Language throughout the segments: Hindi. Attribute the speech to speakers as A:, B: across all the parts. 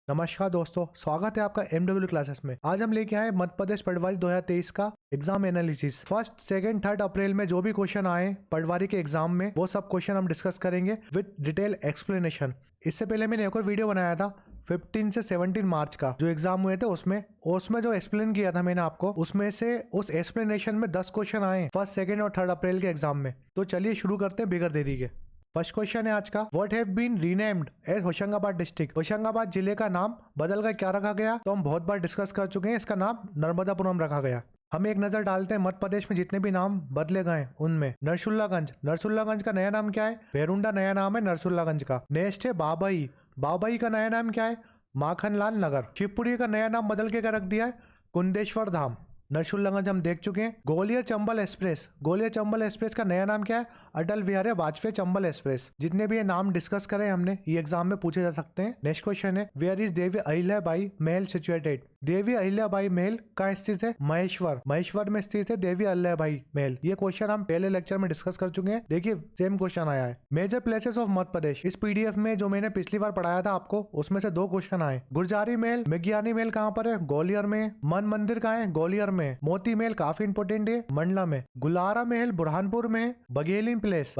A: नमस्कार दोस्तों, स्वागत है आपका MW क्लासेस में। आज हम लेके आए मध्य प्रदेश पटवारी 2023 का exam analysis. First, second, third April में जो भी क्वेश्चन आए पटवारी के एग्जाम में वो सब क्वेश्चन हम डिस्कस करेंगे विद डिटेल एक्सप्लेनेशन। इससे पहले मैंने एक और वीडियो बनाया था 15 से 17 मार्च का जो एग्जाम हुए थे उसमें जो एक्सप्लेन किया था मैंने आपको, उसमें से उस एक्सप्लेनेशन में 10 क्वेश्चन आए फर्स्ट, सेकंड और थर्ड अप्रैल के एग्जाम में। तो चलिए शुरू करते हैं बिगर देरी के। फर्स्ट क्वेश्चन है आज का, what have been renamed as Hoshangabad district. Hoshangabad जिले का नाम बदल कर क्या रखा गया, तो हम बहुत बार डिस्कस कर चुके हैं। इसका नाम नर्मदापुरम रखा गया। हम एक नजर डालते हैं मध्य प्रदेश में जितने भी नाम बदले गए उनमें। नरसुल्लागंज का नया नाम क्या है? भेरुंडा नया नाम है नरसुल्लागंज का। नेक्स्ट है बाबई। बाबई का नया नाम क्या है? माखनलाल नगर। शिवपुरी का नया नाम बदल के क्या रख दिया है? कुंदेश्वर धाम। नरसुल्लागंज हम देख चुके हैं। ग्वालियर चंबल एक्सप्रेस का नया नाम क्या है? अटल बिहारी वाजपेयी चंबल एक्सप्रेस। जितने भी ये नाम डिस्कस करे हमने, ये एग्जाम में पूछे जा सकते हैं। नेक्स्ट क्वेश्चन है, where is Devi Ahilyabai Mahal situated. Devi Ahilyabai महल कहाँ स्थित है? महेश्वर में स्थित है देवी अहिल्याबाई महल। ये क्वेश्चन हम पहले लेक्चर में डिस्कस कर चुके हैं। देखिए सेम क्वेश्चन आया है। Major places of Madhya Pradesh. इस PDF में जो मैंने पिछली बार पढ़ाया था आपको, उसमें से 2 क्वेश्चन आए। गुरजारी महल मेघियानी महल कहाँ पर है? ग्वालियर में। मन मंदिर कहाँ है? ग्वालियर में। मोती महल काफी इंपोर्टेंट है, मंडला में। गुलारा महल बुरहानपुर में। बघेलिन प्लेस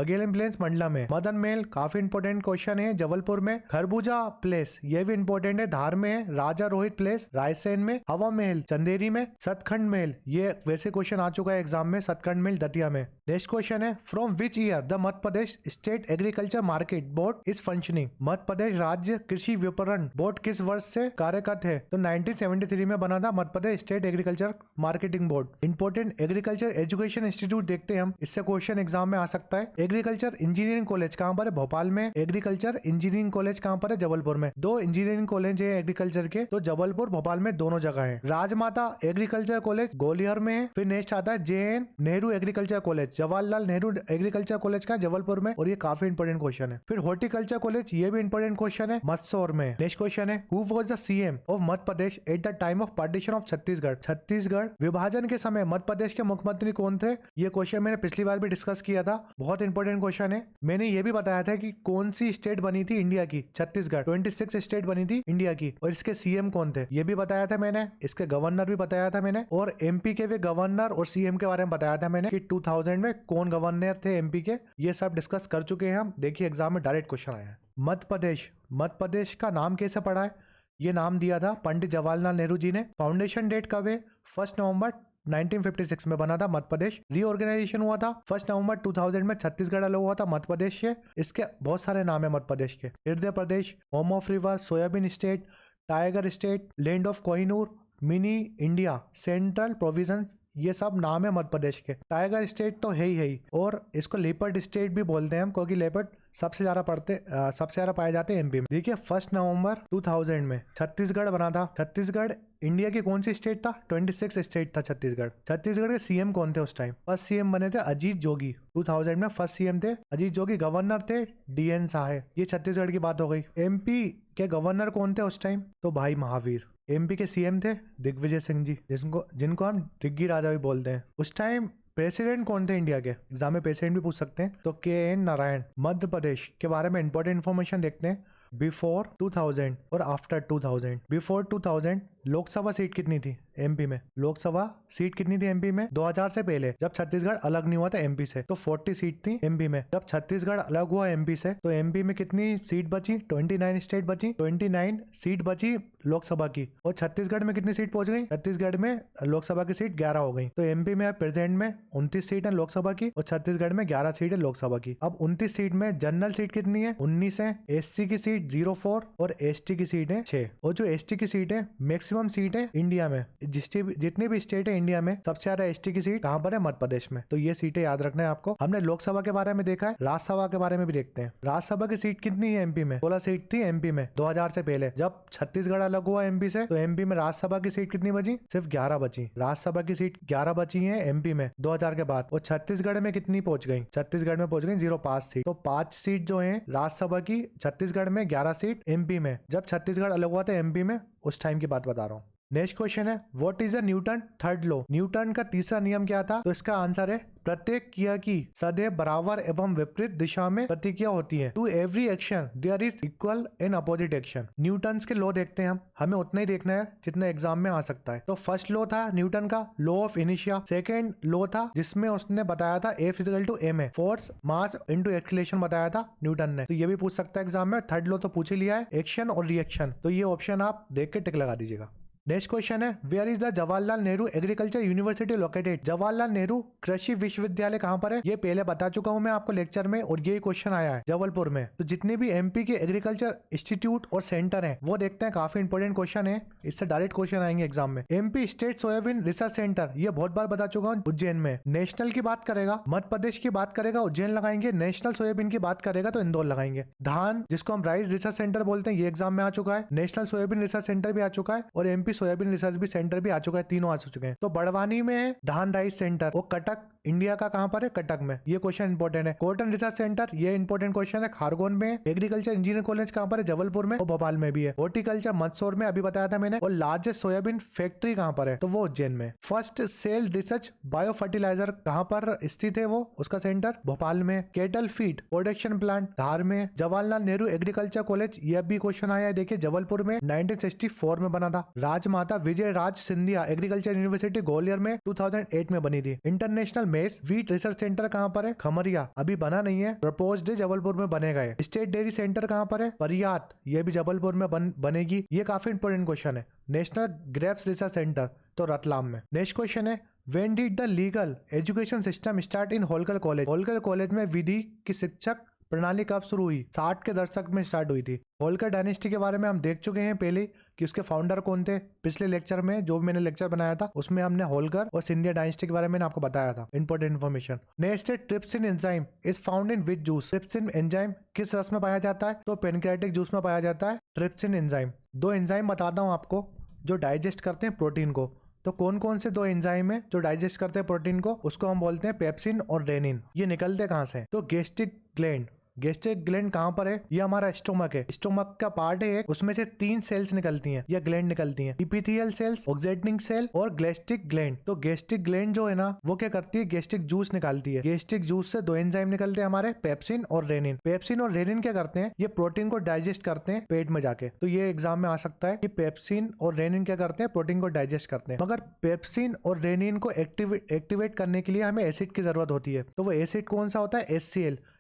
A: मंडला में। मदन महल काफी इंपोर्टेंट क्वेश्चन है, जबलपुर में। खरबूजा प्लेस ये भी इंपोर्टेंट है, धार में है। राजा रोहित प्लेस रायसेन में। हवा महल चंदेरी में। सतखंड महल ये वैसे क्वेश्चन आ चुका है एग्जाम में, सतखंड महल दतिया में। नेक्स्ट क्वेश्चन है, from which year the Madhya Pradesh state agriculture market board is functioning. Madhya Pradesh राज्य कृषि विपणन बोर्ड किस वर्ष से कार्यरत है? तो 1973 में बना था Madhya Pradesh state agriculture marketing board. Important agriculture education institute देखते हैं हम, इससे क्वेश्चन एग्जाम में आ सकता है। एग्रीकल्चर इंजीनियरिंग कॉलेज कहाँ पर है? भोपाल में। एग्रीकल्चर इंजीनियरिंग कॉलेज कहाँ पर है? जबलपुर में। 2 इंजीनियरिंग कॉलेज है एग्रीकल्चर के, तो जबलपुर भोपाल में दोनों जगह है। राजमाता एग्रीकल्चर कॉलेज ग्वालियर में है। फिर नेक्स्ट आता है JN Nehru agriculture college, Jawaharlal Nehru agriculture college का जबलपुर में, और ये काफी इंपोर्टेंट क्वेश्चन है। फिर हॉर्टिकल्चर कॉलेज ये भी इंपोर्टेंट क्वेश्चन है, मंदसौर में। नेक्स्ट क्वेश्चन है, who was the CM of Madhya Pradesh at the time of partition of Chhattisgarh विभाजन के समय मध्य प्रदेश के मुख्यमंत्री कौन थे? ये क्वेश्चन मैंने पिछली बार भी डिस्कस किया था, बहुत इंपोर्टेंट क्वेश्चन है। मैंने ये भी बताया था कि कौन सी स्टेट बनी थी इंडिया की? छत्तीसगढ़। 26 स्टेट बनी थी इंडिया की, और इसके CM कौन थे ये भी बताया था मैंने। इसके गवर्नर भी बताया था मैंने, और MP के भी गवर्नर और CM के बारे में बताया था मैंने कि 2000 में कौन गवर्नर थे MP के। ये सब डिस्कस कर चुके हैं हम। देखिए एग्जाम में डायरेक्ट क्वेश्चन आया है। मध्य प्रदेश का नाम कैसे पड़ा है? ये नाम दिया था पंडित जवाहरलाल नेहरू जी ने। फाउंडेशन डेट कब है? 1 नवंबर 1956 में बना था मध्य प्रदेश। रीऑर्गेनाइजेशन हुआ था 1 नवंबर 2000 में, छत्तीसगढ़ अलग हुआ था मध्य प्रदेश से। इसके बहुत सारे नाम है मध्य प्रदेश के, Hriday Pradesh, home of river, soybean state, tiger state, land of Kohinoor, mini India, central provinces, ये सब नाम है मध्य प्रदेश के। टाइगर स्टेट तो है ही, और इसको लेपर्ड स्टेट भी बोलते हैं हम, क्योंकि लेपर्ड सबसे ज्यादा पाए जाते हैं MP में। देखिए 1 नवंबर 2000 में छत्तीसगढ़ बना था। छत्तीसगढ़ इंडिया की कौन सी स्टेट था? 26 स्टेट था छत्तीसगढ़। छत्तीसगढ़ के CM कौन थे उस टाइम? फर्स्ट CM बने थे अजीत जोगी। 2000 में फर्स्ट CM थे अजीत जोगी। गवर्नर थे DN साहे। ये छत्तीसगढ़ की बात हो गई। MP के गवर्नर कौन थे उस टाइम? तो भाई महावीर। MP के CM थे दिग्विजय सिंह जी, जिनको हम दिग्गी राजा भी बोलते हैं। उस टाइम प्रेसिडेंट कौन थे इंडिया के? एग्जाम में प्रेसिडेंट भी पूछ सकते हैं, तो KN नारायण। मध्य प्रदेश के बारे में इंपॉर्टेंट इन्फॉर्मेशन देखते हैं, बिफोर 2000 और आफ्टर 2000। बिफोर 2000 लोकसभा सीट कितनी थी MP में? लोकसभा सीट कितनी थी MP में 2000 से पहले, जब छत्तीसगढ़ अलग नहीं हुआ था MP से? तो 40 सीट थी MP में। जब छत्तीसगढ़ अलग हुआ MP से, तो MP में कितनी सीट बची? 29 स्टेट बची, 29 सीट बची लोकसभा की। और छत्तीसगढ़ में कितनी सीट पहुंच गई? छत्तीसगढ़ में लोकसभा की सीट 11 हो गई। तो MP में प्रेजेंट में 29 सीट है लोकसभा की, और छत्तीसगढ़ में 11 सीट है लोकसभा की। अब 29 सीट में जनरल सीट कितनी है? 19 है। SC की सीट 04 और ST की सीट है 6। और जो ST की सीट है मैक्सिमम सीट है इंडिया में, जितनी भी स्टेट है इंडिया में, सबसे ज्यादा ST की सीट कहां पर है? मध्य प्रदेश में। तो ये सीटें याद रखना है आपको। हमने लोकसभा के बारे में देखा है, राज्यसभा के बारे में भी देखते हैं। राज्यसभा की सीट कितनी है MP में? 16 सीट थी MP में 2000 से पहले। जब छत्तीसगढ़ अलग हुआ MP से, तो MP में राज्यसभा की सीट कितनी बची? सिर्फ 11 बची। राज्यसभा की सीट 11 बची है MP में 2000 के बाद। और छत्तीसगढ़ में कितनी पहुंच गई? छत्तीसगढ़ में पहुंच गई 05 सीट। तो 5 सीट जो है राज्यसभा की छत्तीसगढ़ में, 11 सीट MP में। जब छत्तीसगढ़ अलग हुआ था MP में, उस टाइम की बात बता रहा हूँ। नेक्स्ट क्वेश्चन है what is a Newton third law. Newton का तीसरा नियम क्या था? तो इसका आंसर है प्रत्येक क्रिया की सदैव बराबर एवं विपरीत दिशा में प्रतिक्रिया होती है। To every action there is equal and opposite action. Newton के लॉ देखते हैं हम, हमें उतना ही देखना है जितना एग्जाम में आ सकता है। तो फर्स्ट लॉ था न्यूटन का लॉ ऑफ इनिशिया। सेकेंड लॉ था जिसमें उसने बताया था F equal to ma, force mass into acceleration बताया था न्यूटन ने। तो ये भी पूछ सकता है एग्जाम में। थर्ड लॉ तो पूछ ही लिया है, एक्शन और रिएक्शन। तो ये ऑप्शन आप देख के टिक लगा दीजिएगा। नेक्स्ट क्वेश्चन है where is the Jawaharlal Nehru agriculture university located. Jawaharlal Nehru कृषि विश्वविद्यालय कहाँ पर है? ये पहले बता चुका हूँ मैं आपको लेक्चर में, और ये क्वेश्चन आया है जबलपुर में। तो जितने भी एमपी के एग्रीकल्चर इंस्टीट्यूट और सेंटर हैं वो देखते हैं, काफी इंपोर्टेंट क्वेश्चन है, इससे डायरेक्ट क्वेश्चन आएंगे एग्जाम में। MP state soybean research centre, ये बहुत बार बता चुका हूँ, उज्जैन में। नेशनल की बात करेगा, मध्य प्रदेश की बात करेगा, उज्जैन लगाएंगे। नेशनल सोयाबीन की बात करेगा तो इंदौर लगाएंगे। धान जिसको हम राइस रिसर्च सेंटर बोलते हैं, ये एग्जाम में आ चुका है। नेशनल सोयाबीन रिसर्च सेंटर भी आ चुका है और एमपी सोयाबीन रिसर्च भी सेंटर भी आ चुका है, तीनों आ चुके हैं। तो बड़वानी में है धान राइस सेंटर, और कटक इंडिया का कहां पर है? कटक में। ये क्वेश्चन इंपॉर्टेंट है। कॉटन रिसर्च सेंटर, ये इंपॉर्टेंट क्वेश्चन है, खारगोन में। एग्रीकल्चर इंजीनियर कॉलेज कहां पर है? जबलपुर में और भोपाल में भी है। हॉर्टिकल्चर मंदसौर में, अभी बताया था मैंने। और लार्जेस्ट सोयाबीन फैक्ट्री कहां पर है? तो वो उज्जैन में। First cell research biofertiliser कहां पर स्थित है? वो उसका सेंटर भोपाल में। Cattle feed production plant Dhar में। जवाहरलाल नेहरू एग्रीकल्चर कॉलेज, यह भी क्वेश्चन आया है, देखिए जबलपुर में, 1964 में बना था। राजमाता विजय राज सिंधिया एग्रीकल्चर यूनिवर्सिटी ग्वालियर में 2008 में बनी थी। International mess wheat research centre कहां पर है? खमरिया, अभी बना नहीं है, प्रपोज्ड जबलपुर में बनेगा। स्टेट डेयरी सेंटर कहां पर है? परियात, ये भी जबलपुर में बनेगी। ये काफी इंपोर्टेंट क्वेश्चन है। नेशनल ग्रेप्स रिसर्च सेंटर तो रतलाम में। नेक्स्ट क्वेश्चन है when did the legal education system start in Holkar college. Holkar college में विधि की शिक्षक प्रणाली कब शुरू हुई? 60 के दशक में स्टार्ट हुई थी। होलकर डायनेस्टी के बारे में हम देख चुके हैं पहले कि उसके फाउंडर कौन थे। पिछले लेक्चर में जो मैंने लेक्चर बनाया था उसमें हमने होलकर और सिंधिया डायनेस्टी के बारे में आपको बताया था, इंपॉर्टेंट इन्फॉर्मेशन। नेक्स्ट है trypsin enzyme is found in which juice. Trypsin enzyme किस रस में पाया जाता है? तो पेनक्रियाटिक जूस में पाया जाता है ट्रिप्सिन एंजाइम। दो एंजाइम बताता हूँ आपको जो डाइजेस्ट करते हैं प्रोटीन को। तो कौन कौन से दो एंजाइम है जो डाइजेस्ट करते हैं प्रोटीन को? उसको हम बोलते हैं पेप्सिन और रेनिन। ये निकलते कहाँ से? तो गैस्ट्रिक ग्लैंड। गैस्ट्रिक ग्लैंड कहाँ पर है? ये हमारा स्टोमक है। स्टोमक का पार्ट है एक, उसमें से 3 सेल्स निकलती हैं या ग्लैंड निकलती हैं, इपिथेलियल सेल्स, ऑक्जेटिंग सेल और गैस्ट्रिक ग्लैंड। तो गैस्ट्रिक ग्लैंड जो है ना वो क्या करती है? गैस्ट्रिक जूस निकालती है। गैस्ट्रिक जूस से 2 एंजाइम निकलते हैं हमारे, पेप्सिन और रेनिन। पेप्सिन और रेनिन क्या करते हैं? ये प्रोटीन को डाइजेस्ट करते हैं पेट में जाके। तो ये एग्जाम में आ सकता है कि पेप्सिन और रेनिन क्या करते हैं? प्रोटीन को डाइजेस्ट करते हैं। मगर पेप्सिन और रेनिन को एक्टिवेट करने के लिए हमें एसिड की जरूरत होती है। तो वो एसिड कौन सा होता है?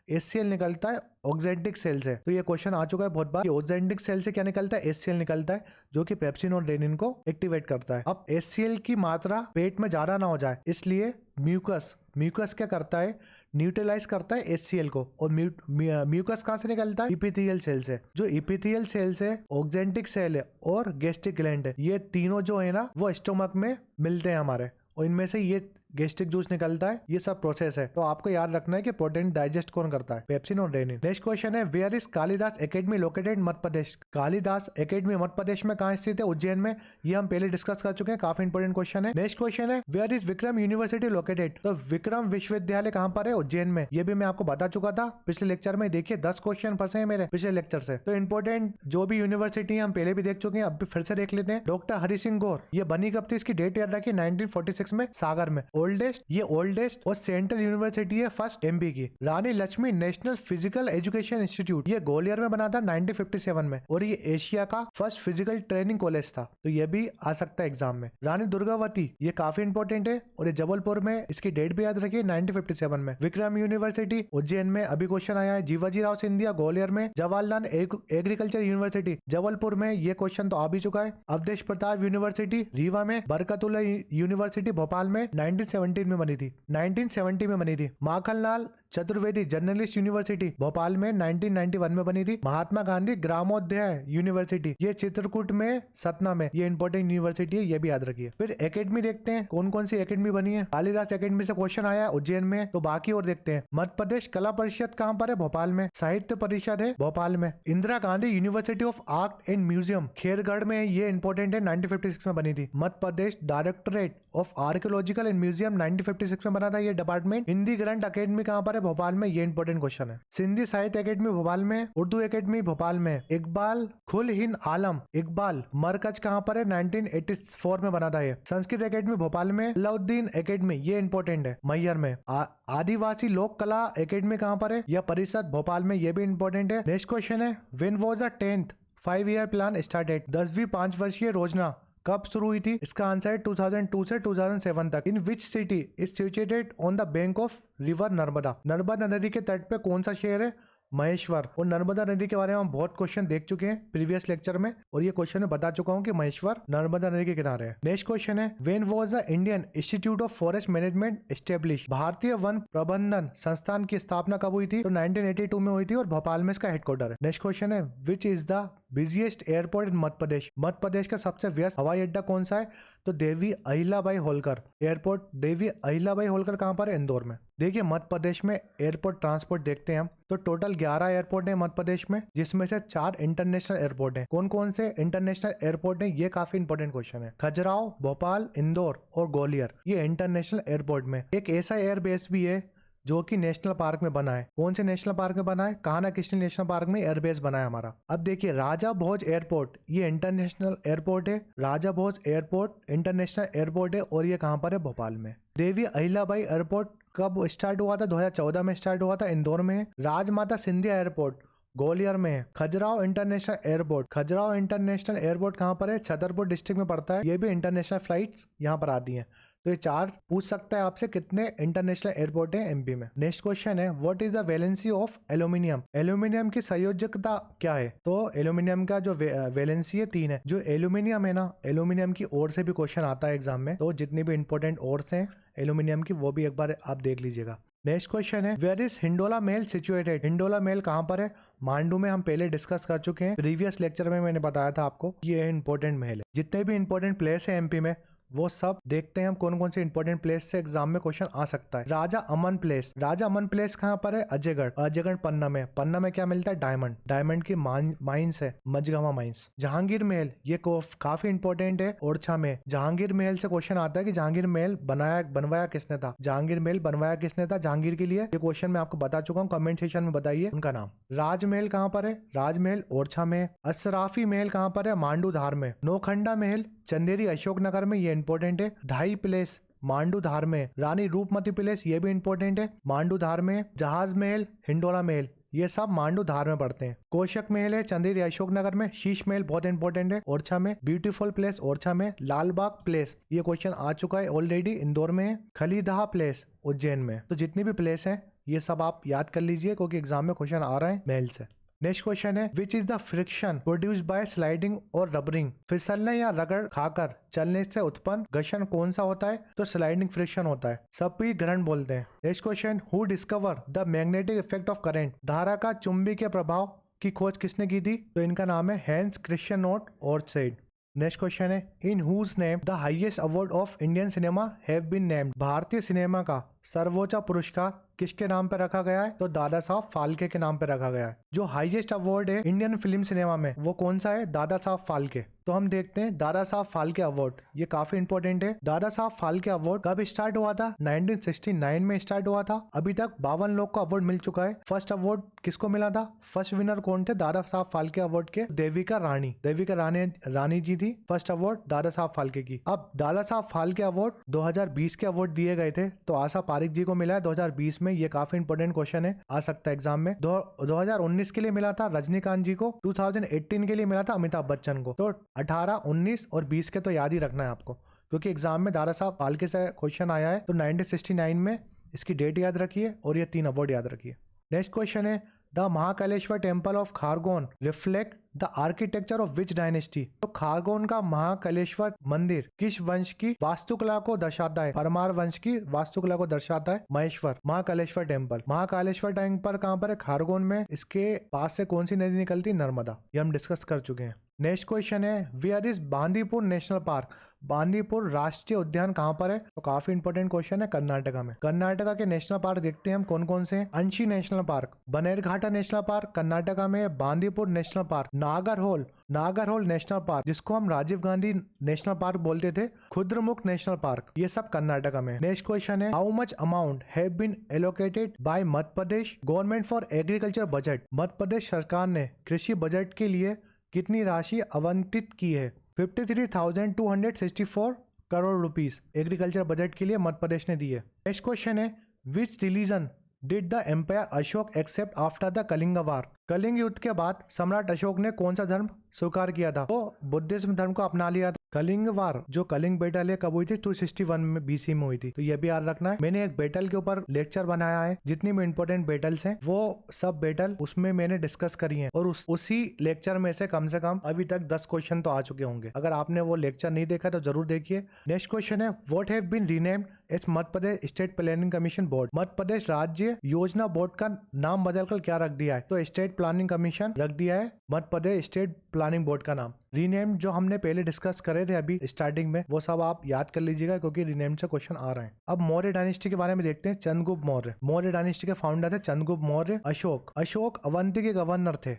A: HCl निकलता है ऑक्जेंटिक सेल से। तो ये क्वेश्चन आ चुका है बहुत बार। ऑक्जेंटिक सेल से क्या निकलता है? HCl निकलता है, जो कि पेप्सिन और रेनिन को एक्टिवेट करता है। अब HCl की मात्रा पेट में ज्यादा ना हो जाए इसलिए म्यूकस क्या करता है? न्यूट्रलाइज करता है HCl को। और म्यूकस कहाँ से निकलता है? इपिथेलियल सेल से। जो इपिथेलियल सेल है, ऑक्जेंटिक सेल है और गैस्ट्रिक ग्लैंड है, ये तीनों जो है ना वो स्टोमक में मिलते हैं हमारे, और इनमें से ये गैस्ट्रिक जूस निकलता है। ये सब प्रोसेस है। तो आपको याद रखना है कि प्रोटीन डाइजेस्ट कौन करता है? पेप्सिन और रेनिन। नेक्स्ट क्वेश्चन है where is Kalidas academy located Madhya Pradesh. Kalidas academy Madhya Pradesh में कहाँ स्थित है? उज्जैन में। ये हम पहले डिस्कस कर चुके हैं, काफी इंपोर्टेंट क्वेश्चन है। नेक्स्ट क्वेश्चन है where is Vikram university located. तो विक्रम विश्वविद्यालय कहाँ पर है? उज्जैन में। ये भी मैं आपको बता चुका था पिछले लेक्चर में। देखिए 10 क्वेश्चन फंसे हैं मेरे पिछले लेक्चर से। तो इंपोर्टेंट जो भी यूनिवर्सिटी हम पहले भी देख चुके हैं, अब भी फिर से देख लेते हैं। डॉक्टर हरि सिंह गौर, ये बनी कब थी? इसकी डेट याद रखिए, 1946 में सागर में। ओल्डेस्ट और सेंट्रल यूनिवर्सिटी है फर्स्ट एमपी की। Rani Lakshmi national physical education institute, ये ग्वालियर में बना था 1957 में, और ये एशिया का फर्स्ट फिजिकल ट्रेनिंग कॉलेज था। तो ये भी आ सकता है एग्जाम में। रानी दुर्गावती, ये काफी इंपोर्टेंट है, और ये जबलपुर में, इसकी डेट भी याद रखिए 1957 में। विक्रम यूनिवर्सिटी उज्जैन में, अभी क्वेश्चन आया है। जीवाजी राव सिंधिया ग्वालियर में। जवाहरलाल एग्रीकल्चर यूनिवर्सिटी जबलपुर में, ये क्वेश्चन तो आ भी चुका है। अवधेश प्रताप यूनिवर्सिटी रीवा में। बरकतुल्ला यूनिवर्सिटी भोपाल में 1917 में बनी थी, 1970 में बनी थी। माखनलाल चतुर्वेदी जर्नलिस्ट यूनिवर्सिटी भोपाल में 1991 में बनी थी। महात्मा गांधी ग्रामोदय यूनिवर्सिटी, ये चित्रकूट में सतना में, ये इंपॉर्टेंट यूनिवर्सिटी है, ये भी याद रखिए। फिर एकेडमी देखते हैं कौन कौन सी एकेडमी बनी है। कालिदास एकेडमी से क्वेश्चन आया उज्जैन में, तो बाकी और देखते हैं। मध्य प्रदेश कला परिषद कहाँ पर है? भोपाल में। साहित्य परिषद है भोपाल में। Indira Gandhi university of art and museum Khairagarh में, ये इंपॉर्टेंट है, 1956 में बनी थी। Madhya Pradesh directorate of archaeological and museum 1956 में बना था ये डिपार्टमेंट। हिंदी ग्रंथ अकेडमी कहाँ पर है? है भोपाल में, ये इंपॉर्टेंट क्वेश्चन है। सिंधी साहित्य अकेडमी भोपाल में, उर्दू अकेडमी भोपाल में, इकबाल खुल हिंद आलम इकबाल मरकज कहाँ पर है, 1984 में बना था ये। संस्कृत अकेडमी भोपाल में, अलाउद्दीन अकेडमी, ये इंपॉर्टेंट है, मैयर में। आदिवासी लोक कला अकेडमी कहाँ पर है, यह परिषद भोपाल में, ये भी इंपॉर्टेंट है। नेक्स्ट क्वेश्चन है, when was the 10th 5-year plan started, 10वीं 5 वर्षीय योजना कब शुरू हुई थी? इसका आंसर है 2002 से 2007 तक। In which city is situated on the bank of river Narmada, Narmada नदी के तट पे कौन सा शहर है? महेश्वर। और नर्मदा नदी के बारे में हम बहुत क्वेश्चन देख चुके हैं प्रीवियस लेक्चर में, और ये क्वेश्चन में बता चुका हूँ कि महेश्वर नर्मदा नदी के किनारे है। नेक्स्ट क्वेश्चन है, when was the Indian institute of forest management establish, भारतीय वन प्रबंधन संस्थान की स्थापना कब हुई थी? तो 1982 में हुई थी, और भोपाल में इसका हेडक्वार्टर है। नेक्स्ट क्वेश्चन है, which is the busiest airport in Madhya Pradesh, Madhya Pradesh का सबसे व्यस्त हवाई अड्डा कौन सा है? तो देवी अहिल्याबाई होलकर एयरपोर्ट, देवी अहिल्याबाई होलकर कहाँ पर है? इंदौर में। देखिए मध्य प्रदेश में एयरपोर्ट ट्रांसपोर्ट देखते हैं हम, तो टोटल 11 एयरपोर्ट है मध्य प्रदेश में, जिसमें से 4 इंटरनेशनल एयरपोर्ट है। कौन कौन से इंटरनेशनल एयरपोर्ट है, ये काफी इंपॉर्टेंट क्वेश्चन है। खजुराहो, भोपाल, इंदौर और ग्वालियर, ये इंटरनेशनल एयरपोर्ट में। एक ऐसा एयरबेस भी है जो कि नेशनल पार्क में बना है। कौन से नेशनल पार्क में बना है? कान्हा किशनगंज नेशनल पार्क में एयरबेस बना है हमारा। अब देखिए राजा भोज एयरपोर्ट, ये इंटरनेशनल एयरपोर्ट है। राजा भोज एयरपोर्ट इंटरनेशनल एयरपोर्ट है, और ये कहाँ पर है? भोपाल में। देवी अहिल्याबाई एयरपोर्ट कब स्टार्ट हुआ था? 2014 में स्टार्ट हुआ था, इंदौर में है। राजमाता सिंधिया एयरपोर्ट ग्वालियर में है। Khajuraho international airport, Khajuraho international airport कहाँ पर है? छतरपुर डिस्ट्रिक्ट में पड़ता है। ये भी इंटरनेशनल फ्लाइट्स यहाँ पर आती हैं। तो ये 4 पूछ सकता है आपसे, कितने इंटरनेशनल एयरपोर्ट है एमपी में। नेक्स्ट क्वेश्चन है, what is the valency of aluminium, aluminium की संयोजकता क्या है? तो एल्यूमिनियम का जो वैलेंसी है 3 है। जो एल्यूमिनियम है ना, एल्यूमिनियम की ओर से भी क्वेश्चन आता है एग्जाम में, तो जितनी भी इंपॉर्टेंट ओर्स हैं एल्यूमिनियम की, वो भी एक बार आप देख लीजिएगा। नेक्स्ट क्वेश्चन है, where is Hindola Mahal situated, Hindola महल कहाँ पर है? मांडू में। हम पहले डिस्कस कर चुके हैं, प्रीवियस लेक्चर में मैंने बताया था आपको, ये इंपॉर्टेंट महल है। जितने भी इंपॉर्टेंट प्लेस है एमपी में वो सब देखते हैं हम, कौन कौन से इंपॉर्टेंट प्लेस से एग्जाम में क्वेश्चन आ सकता है। राजा अमन प्लेस, राजा अमन प्लेस कहाँ पर है? अजयगढ़, अजयगढ़ पन्ना में। पन्ना में क्या मिलता है? डायमंड, डायमंड की माइंस है, मझगावा माइंस। जहांगीर महल, ये काफी इंपॉर्टेंट है, ओरछा में। जहांगीर महल से क्वेश्चन आता है कि जहांगीर महल बनवाया किसने था? जहांगीर महल बनवाया किसने था जहांगीर के लिए? ये क्वेश्चन मैं आपको बता चुका हूँ, कमेंट सेक्शन में बताइए उनका नाम। राजमहल कहाँ पर है? राजमहल ओरछा में। अशराफी महल कहाँ पर है? मांडू धार में। नौखंडा महल चंदेरी अशोकनगर में, ये इंपॉर्टेंट है। ढाई प्लेस मांडू धार में। रानी रूपमती प्लेस, ये भी इंपॉर्टेंट है, मांडू धार में। जहाज महल, हिंडोला महल, ये सब मांडू धार में पड़ते हैं। कोशक महल है चंदेरी अशोकनगर में। शीश महल बहुत इंपॉर्टेंट है, ओरछा में। ब्यूटीफुल प्लेस ओरछा में। लालबाग प्लेस, ये क्वेश्चन आ चुका है ऑलरेडी, इंदौर में है। खलीदहा प्लेस उज्जैन में। तो जितनी भी प्लेस है ये सब आप याद कर लीजिए, क्योंकि एग्जाम में क्वेश्चन आ रहा है महल से। नेक्स्ट क्वेश्चन है, which is the friction produced by sliding और रबरिंग, फिसलने या रगड़ खाकर चलने से उत्पन्न घर्षण कौन सा होता है? तो स्लाइडिंग फ्रिक्शन होता है, सप्पीकरण बोलते हैं। Next question, who discover the magnetic effect of current, धारा का चुंबकीय प्रभाव की खोज किसने की थी? तो इनका नाम है Hans Christian Oersted. Next question है, in whose name the highest award of Indian cinema have been named, भारतीय सिनेमा का सर्वोच्च पुरस्कार किसके नाम पे रखा गया है? तो दादा साहब फाल्के के नाम पे रखा गया है। जो हाईएस्ट अवार्ड है इंडियन फिल्म सिनेमा में वो कौन सा है? दादा साहब फाल्के। तो हम देखते हैं दादा साहब फाल्के अवार्ड, ये काफी इंपॉर्टेंट है। दादा साहब फाल्के अवार्ड कब स्टार्ट हुआ था? 1969 में स्टार्ट हुआ था। अभी तक 52 लोग को अवार्ड मिल चुका है। फर्स्ट अवार्ड किसको मिला था? फर्स्ट विनर कौन थे दादा साहब फाल्के अवार्ड के? देविका रानी जी थी फर्स्ट अवार्ड दादा साहब फाल्के की। अब दादा साहब फाल्के अवार्ड 2020 के अवार्ड दिए गए थे, तो आशा पारिक जी को मिला है 2020 में। ये काफी इंपॉर्टेंट क्वेश्चन है, आ सकता है एग्जाम में। 2019 के लिए मिला था रजनीकांत जी को, 2018 के लिए मिला था अमिताभ बच्चन को। तो 18, 19 और 20 के तो याद ही रखना है आपको, क्योंकि एग्जाम में दादा साहब फाल्के से क्वेश्चन आया है। तो 1969 में इसकी डेट याद रखिए और ये 3 अवार्ड याद रखिए। नेक्स्ट क्वेश्चन है, the Mahakaleshwar temple of Khargone reflect the architecture of which dynasty. तो खारगोन का महाकालेश्वर मंदिर किस वंश की वास्तुकला को दर्शाता है? परमार वंश की वास्तुकला को दर्शाता है महेश्वर महाकालेश्वर टेम्पल। महाकालेश्वर टेम्पल कहाँ पर है? खारगोन में। इसके पास से कौन सी नदी निकलती? नर्मदा। ये हम डिस्कस कर चुके हैं। नेक्स्ट क्वेश्चन है where is Bandipur national park. Bandipur राष्ट्रीय उद्यान कहाँ पर है? तो काफी इंपॉर्टेंट क्वेश्चन है, कर्नाटका में। कर्नाटका के नेशनल पार्क देखते हैं हम कौन कौन से हैं। Anshi national park, Bannerghatta national park Karnataka में है, Bandipur national park, Nagarhole national park जिसको हम राजीव गांधी नेशनल पार्क बोलते थे, खुद्रमुख नेशनल पार्क, ये सब कर्नाटका में। नेक्स्ट क्वेश्चन है how much amount have been allocated by Madhya Pradesh government for agriculture budget. Madhya Pradesh सरकार ने कृषि बजट के लिए कितनी राशि आवंटित की है? 53,264 करोड़ रुपीस एग्रीकल्चर बजट के लिए मध्य प्रदेश ने दी है। नेक्स्ट क्वेश्चन है which religion did the empire Ashok accept after the Kalinga war. Kalinga युद्ध के बाद सम्राट अशोक ने कौन सा धर्म स्वीकार किया था? वो बुद्धिज्म धर्म को अपना लिया था। कलिंग वार जो कलिंग बैटल है कब हुई थी? 261 में BC में हुई थी। तो ये भी याद रखना है। मैंने एक बैटल के ऊपर लेक्चर बनाया है, जितनी भी इंपॉर्टेंट बैटल्स हैं वो सब बैटल उसमें मैंने डिस्कस करी हैं, और उसी लेक्चर में से कम अभी तक 10 क्वेश्चन तो आ चुके होंगे। अगर आपने वो लेक्चर नहीं देखा तो जरूर देखिए। नेक्स्ट क्वेश्चन है what have been renamed as Madhya Pradesh state planning commission board. Madhya Pradesh राज्य योजना बोर्ड का नाम बदलकर क्या रख दिया है? तो स्टेट प्लानिंग कमीशन रख दिया है मध्य प्रदेश स्टेट प्लानिंग बोर्ड का नाम। रीनेम जो हमने पहले डिस्कस करे थे अभी स्टार्टिंग में, वो सब आप याद कर लीजिएगा क्योंकि रीनेम से क्वेश्चन आ रहे हैं। अब मौर्य डायनेस्टी के बारे में देखते हैं। चंद्रगुप्त मौर्य, मौर्य डायनेस्टी के फाउंडर थे चंद्रगुप्त मौर्य। अशोक अवंती के गवर्नर थे।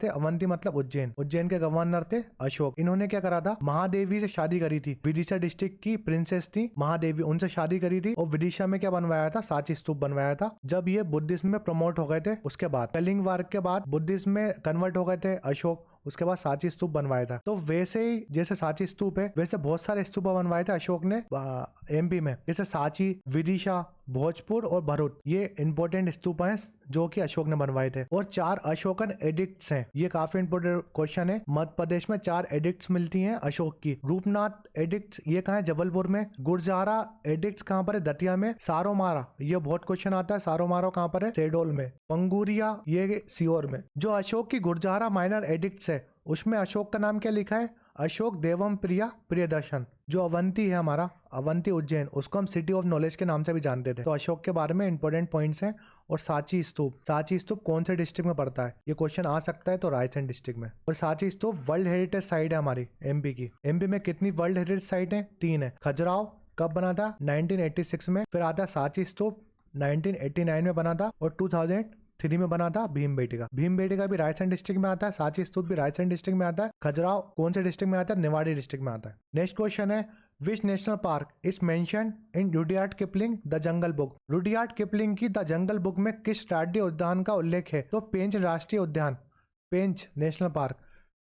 A: अवंती मतलब उज्जैन के गवर्नर थे अशोक। इन्होंने क्या करा था? महादेवी से शादी करी थी। विदिशा डिस्ट्रिक्ट की प्रिंसेस थी महादेवी, उनसे शादी करी थी, और विदिशा में क्या बनवाया था? सांची स्तूप बनवाया था। जब ये बुद्धिज्म में प्रमोट हो गए थे उसके बाद, कलिंग वार के बाद बुद्धिज्म में कन्वर्ट हो गए थे अशोक, उसके बाद सांची स्तूप बनवाया था। तो वैसे ही जैसे सांची स्तूप है वैसे बहुत सारे स्तूप बनवाए थे अशोक ने MP में, जैसे सांची, विदिशा, भोजपुर और भरूच, ये इंपॉर्टेंट स्तूप हैं जो कि अशोक ने बनवाए थे। और 4 अशोकन एडिक्ट्स हैं, ये काफी इंपॉर्टेंट क्वेश्चन है। मध्य प्रदेश में 4 एडिक्ट्स मिलती हैं अशोक की। रूपनाथ एडिक्ट्स ये कहाँ है? जबलपुर में। गुर्जारा एडिक्ट्स कहाँ पर है? दतिया में। सारोमारा, ये बहुत क्वेश्चन आता है, सारोमारा कहाँ पर है? शहडोल में। पंगुरिया ये सीहोर में। जो अशोक की गुर्जारा माइनर एडिक्ट्स है उसमें अशोक का नाम क्या लिखा है? अशोक देवम प्रियदर्शन। जो अवंती है हमारा, अवंती उज्जैन, उसको हम सिटी ऑफ नॉलेज के नाम से भी जानते थे। तो अशोक के बारे में इंपॉर्टेंट पॉइंट्स हैं। और सांची स्तूप कौन से डिस्ट्रिक्ट में पड़ता है? ये क्वेश्चन आ सकता है, तो रायसेन डिस्ट्रिक्ट में। और सांची स्तूप वर्ल्ड हेरिटेज साइट है हमारी MP की। MP में कितनी वर्ल्ड हेरिटेज साइट है? 3 है। खजुराहो कब बना था? 1986 में। फिर आता है सांची स्तूप 1989 में बना था, और 2003 में बना था भीमबेटका भी रायसेन डिस्ट्रिक्ट में आता है। सांची स्तूप भी रायसेन डिस्ट्रिक्ट में आता है। खजुराहो कौन से डिस्ट्रिक्ट में आता है? निवाड़ी डिस्ट्रिक्ट में आता है। नेक्स्ट क्वेश्चन है which national park is mentioned in Rudyard Kipling the jungle book. Rudyard Kipling की द जंगल बुक में किस राष्ट्रीय उद्यान का उल्लेख है? तो पेंच राष्ट्रीय उद्यान, पेंच नेशनल पार्क।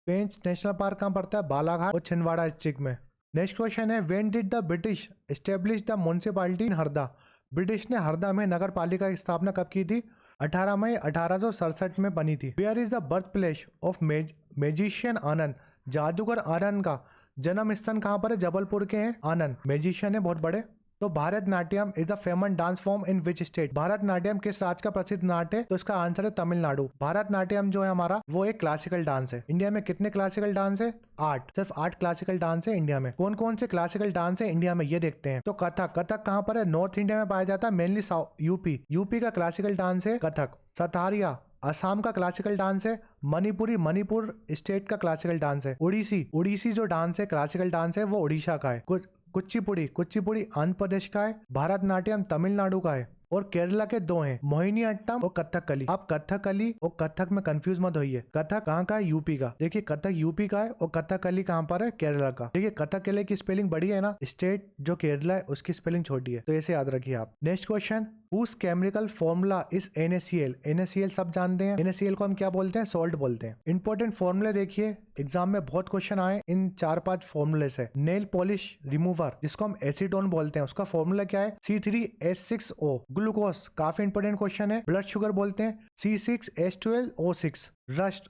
A: पेंच नेशनल पार्क कहाँ पड़ता है? बालाघाट और छिंदवाड़ा डिस्ट्रिक्ट में। नेक्स्ट क्वेश्चन है when did the British establish the municipality in Harda. British ने हरदा में नगर पालिका की स्थापना कब की थी? 18 मई 1867 में बनी थी। Where is the birth place of magician Anand. जादूगर आनंद का जन्म स्थान कहाँ पर है? जबलपुर के हैं आनंद, मैजिशियन है बहुत बड़े। तो Bharatanatyam is the famous dance form in which state. Bharatanatyam किस राज्य का प्रसिद्ध नाट्य है? तो इसका आंसर है तमिलनाडु। भारतनाट्यम जो है हमारा वो एक क्लासिकल डांस है। इंडिया में कितने क्लासिकल डांस है? 8, सिर्फ 8 क्लासिकल डांस है इंडिया में। कौन कौन से क्लासिकल डांस है इंडिया में ये देखते हैं। तो कथक कहाँ पर है? नॉर्थ इंडिया में पाया जाता है, मेनली यूपी का क्लासिकल डांस है कथक। सतारिया असम का क्लासिकल डांस है। मणिपुर स्टेट का क्लासिकल डांस है। उड़ीसी जो डांस है क्लासिकल डांस है वो उड़ीसा का है। कुचिपुड़ी आंध्र प्रदेश का है। भारतनाट्यम तमिलनाडु का है। और केरला के 2 हैं, मोहिनीअट्टम और कथकली। आप कथकली और कथक में कंफ्यूज मत होइए। कथक कहाँ का है? यूपी का। देखिए कथक यूपी का है और कथकली कहाँ पर है? केरला का। देखिए कथकली की स्पेलिंग बड़ी है ना, स्टेट जो केरला है उसकी स्पेलिंग छोटी है, तो ऐसे याद रखिए आप। Next question whose chemical formula is NaCl। NaCl सब जानते हैं। NaCl को हम क्या बोलते हैं? सॉल्ट बोलते हैं। इंपॉर्टेंट फॉर्मूले देखिए, एग्जाम में बहुत क्वेश्चन आए इन 4-5 फॉर्मूले से। नेल पॉलिश रिमूवर जिसको हम एसीटोन बोलते हैं, उसका फॉर्मूला क्या है? C3H6O। ग्लूकोज काफी इंपॉर्टेंट क्वेश्चन है। ब्लड शुगर बोलते हैं C6H12O6। रस्ट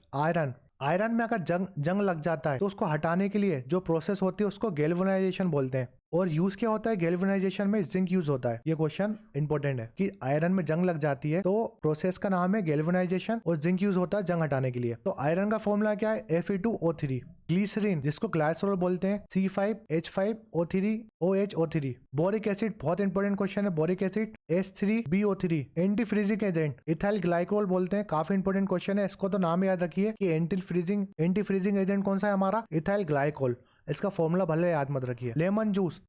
A: आयरन में अगर जंग लग जाता है तो उसको हटाने के लिए जो प्रोसेस होती है उसको गैल्वेनाइजेशन बोलते हैं। और यूज क्या होता है गैल्वेनाइजेशन में? जिंक यूज होता है। ये क्वेश्चन इंपॉर्टेंट है कि आयरन में जंग लग जाती है तो प्रोसेस का नाम है गैल्वेनाइजेशन और जिंक यूज होता है जंग हटाने के लिए। तो आयरन का फॉर्मूला क्या है? Fe2O3। ग्लिसरीन जिसको ग्लाइसोल बोलते हैं C5H5O3OHO3। बोरिक एसिड बहुत इंपॉर्टेंट क्वेश्चन है, boric acid H3BO3। Anti freezing agent ethyl glycol बोलते हैं, काफी इंपॉर्टेंट क्वेश्चन है, इसको तो नाम याद रखिए कि एंटी फ्रीजिंग एजेंट कौन सा है हमारा? Ethyl glycol. इसका फॉर्मूला भले याद मत रखिए। लेमन जूस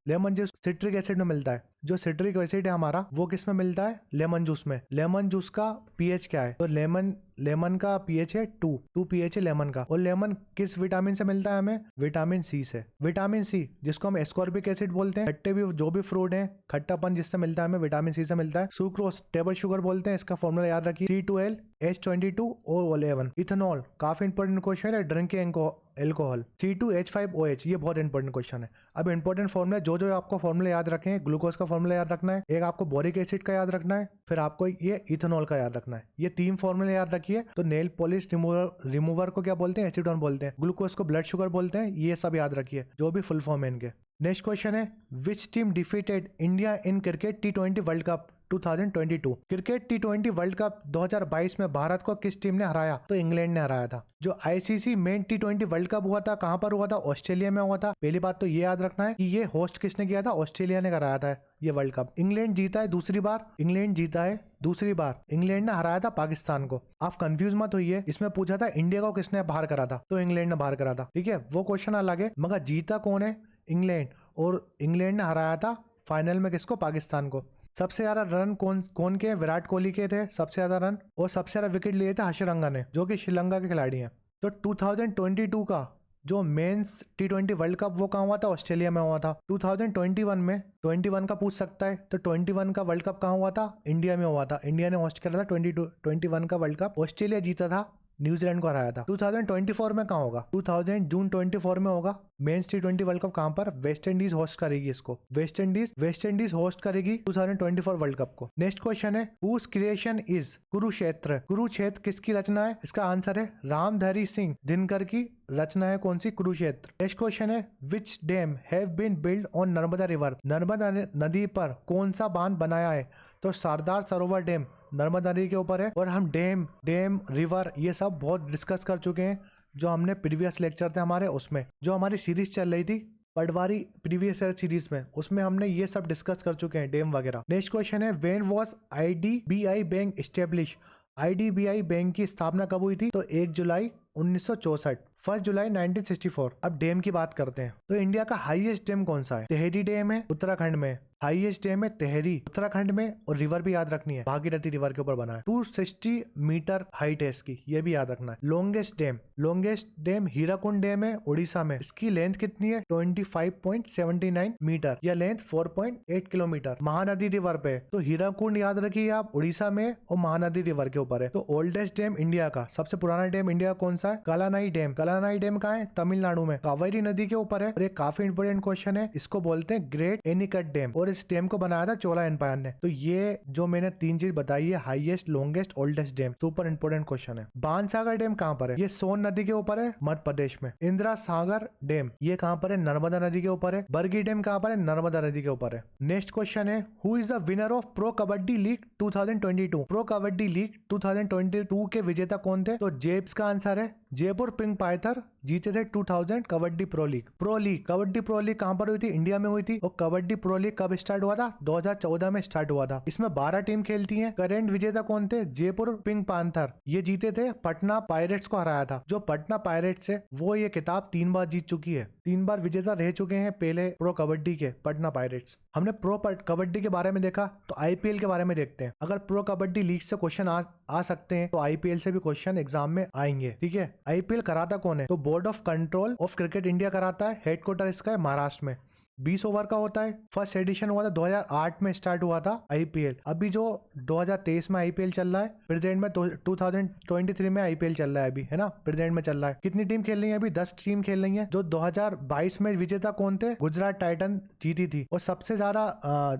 A: सिट्रिक एसिड में मिलता है। जो सिट्रिक एसिड है हमारा वो किस में मिलता है? लेमन जूस में। लेमन जूस का पीएच क्या है? तो लेमन का पीएच है 2 पीएच है लेमन का। और लेमन किस विटामिन से मिलता है हमें? विटामिन सी से। विटामिन सी जिसको हम एस्कॉर्बिक एसिड बोलते हैं, खट्टे भी जो भी फ्रूट है खट्टापन जिससे मिलता है हमें विटामिन सी से मिलता है। सुक्रोज टेबल शुगर बोलते हैं, इसका फॉर्मूला याद रखिए C2H22O11। इथेनॉल काफी इंपॉर्टेंट क्वेश्चन है, ड्रिंकिंग एल्कोहल C2H5OH। ये बहुत इंपॉर्टेंट क्वेश्चन है। अब इंपॉर्टेंट फॉर्मूला जो आपको फॉर्मूला याद रखे हैं, ग्लूकोज का फॉर्मूला याद रखना है, एक आपको बोरिक एसिड का याद रखना है, फिर आपको ये इथेनॉल का याद रखना है। ये 3 फॉर्मूले याद रखिए। तो नेल पॉलिश रिमूवर को क्या बोलते हैं? एसीटोन बोलते हैं। ग्लूकोज को ब्लड शुगर बोलते हैं। ये सब याद रखिए जो भी फुल फॉर्म है इनके। नेक्स्ट क्वेश्चन है which team defeated India in cricket T20 world cup 2022। Cricket T20 world cup 2022 में भारत को किस टीम ने हराया? तो इंग्लैंड ने हराया था। जो ICC main T20 world cup हुआ था कहां पर हुआ था? ऑस्ट्रेलिया में हुआ था। पहली बात तो ये याद रखना है कि ये होस्ट किसने किया था? ऑस्ट्रेलिया ने कराया था ये वर्ल्ड कप। इंग्लैंड जीता है दूसरी बार। इंग्लैंड ने हराया था पाकिस्तान को। आप कंफ्यूज मत होइए, इसमें पूछा था इंडिया को किसने बाहर करा था, तो इंग्लैंड ने बाहर करा था। ठीक है, वो क्वेश्चन अलग है, मगर जीता कौन है? इंग्लैंड। और इंग्लैंड ने हराया था फाइनल में किसको? पाकिस्तान को। सबसे ज्यादा रन कौन के? विराट कोहली के थे सबसे ज्यादा रन, और सबसे ज्यादा विकेट लिए थे हर्षरंगा ने, जो कि श्रीलंका के खिलाड़ी हैं। तो 2022 का जो मेंस T20 वर्ल्ड कप वो कहाँ हुआ था? ऑस्ट्रेलिया में हुआ था। 2021 में 21 का पूछ सकता है, तो 21 का वर्ल्ड कप कहाँ हुआ था? इंडिया में हुआ था। इंडिया ने होस्ट करा था 21 का वर्ल्ड कप। ऑस्ट्रेलिया जीता था, न्यूजीलैंड को हराया था। 2024 में कहाँ होगा? जून 24 में होगा मेंस T20 वर्ल्ड कप। कहाँ पर? वेस्ट इंडीज होस्ट करेगी इसको। वेस्ट इंडीज होस्ट करेगी 2024 वर्ल्ड कप को। नेक्स्ट क्वेश्चन है whose creation is Kurukshetra. Kurukshetra किसकी रचना है? इसका आंसर है रामधारी सिंह दिनकर की रचना है। कौन सी? कुरुक्षेत्र। नेक्स्ट क्वेश्चन है which dam have been build on Narmada river. Narmada नदी पर कौन सा बांध बनाया है? तो सरदार सरोवर डैम नर्मदा नदी के ऊपर है। और हम डैम रिवर ये सब बहुत डिस्कस कर चुके हैं, जो हमने प्रीवियस लेक्चर थे हमारे, उसमें जो हमारी सीरीज चल रही थी पटवारी प्रीवियस ईयर सीरीज में, उसमें हमने ये सब डिस्कस कर चुके हैं, डैम वगैरह। नेक्स्ट क्वेश्चन है when was IDBI bank establish. IDBI bank की स्थापना कब हुई थी? तो 1 जुलाई 1964। 1 जुलाई 1964। अब डैम की बात करते हैं, तो इंडिया का हाईएस्ट डैम कौन सा है? टेहरी डैम है उत्तराखंड में। हाईएस्ट डैम है टेहरी उत्तराखंड में। और रिवर भी याद रखनी है, भागीरथी रिवर के ऊपर बना है। 260 मीटर हाइट है इसकी, ये भी याद रखना है। लॉन्गेस्ट डैम हीराकुंड डैम है उड़ीसा में। इसकी लेंथ कितनी है? 25.79 मीटर, या लेंथ 4.8 किलोमीटर। महानदी रिवर पे, तो हीराकुंड याद रखिए आप, उड़ीसा में, और महानदी रिवर के ऊपर है। तो ओल्डेस्ट डैम इंडिया का, सबसे पुराना डैम इंडिया कौन सा है? कलानाई डैम कहाँ है? तमिलनाडु में, कावेरी नदी के ऊपर है। और एक काफी इंपोर्टेंट क्वेश्चन है, इसको बोलते हैं ग्रेट एनीकट डैम, और इस डैम को बनाया था चोला एम्पायर ने। तो ये जो मैंने 3 चीज बताई है, highest, longest, oldest dam, super important question है। बाणसागर डैम कहाँ पर है? ये सोन नदी के ऊपर है, मध्य प्रदेश में। इंदिरा सागर डैम ये कहाँ पर है? नर्मदा नदी के ऊपर है। बरगी डैम कहाँ पर है? नर्मदा नदी के ऊपर है। नेक्स्ट क्वेश्चन है who is the winner of pro kabaddi league 2022। Pro kabaddi league 2022 के विजेता कौन थे? तो जेब्स का आंसर है जयपुर पिंक पाइथर जीते थे 2000 kabaddi pro league. Kabaddi pro league कहां पर हुई थी? इंडिया में हुई थी। और कबड्डी प्रो लीग कब स्टार्ट हुआ था? 2014 में स्टार्ट हुआ था। इसमें 12 टीम खेलती हैं। करेंट विजेता कौन थे? जयपुर पिंक पांथर, ये जीते थे, पटना पायरेट्स को हराया था। जो पटना पायरेट्स है वो ये खिताब 3 बार जीत चुकी है, 3 बार विजेता रह चुके हैं पहले प्रो कबड्डी के, पटना पायरेट्स। हमने प्रो कबड्डी के बारे में देखा, तो IPL के बारे में देखते हैं। अगर प्रो कबड्डी लीग से क्वेश्चन आ सकते हैं, तो IPL से भी क्वेश्चन एग्जाम में आएंगे। ठीक है, IPL कराता कौन है? तो board of control of cricket India कराता है। हेडक्वार्टर इसका है महाराष्ट्र में। 20 ओवर का होता है। फर्स्ट एडिशन हुआ था 2008 में स्टार्ट हुआ था IPL। अभी जो 2023 में IPL चल रहा है, प्रेजेंट में 2023 में IPL चल रहा है अभी, है ना, प्रेजेंट में चल रहा है। कितनी टीम खेल रही है? अभी 10 टीम खेल रही है। जो 2022 में विजेता कौन थे? गुजरात टाइटन जीती थी। और सबसे ज्यादा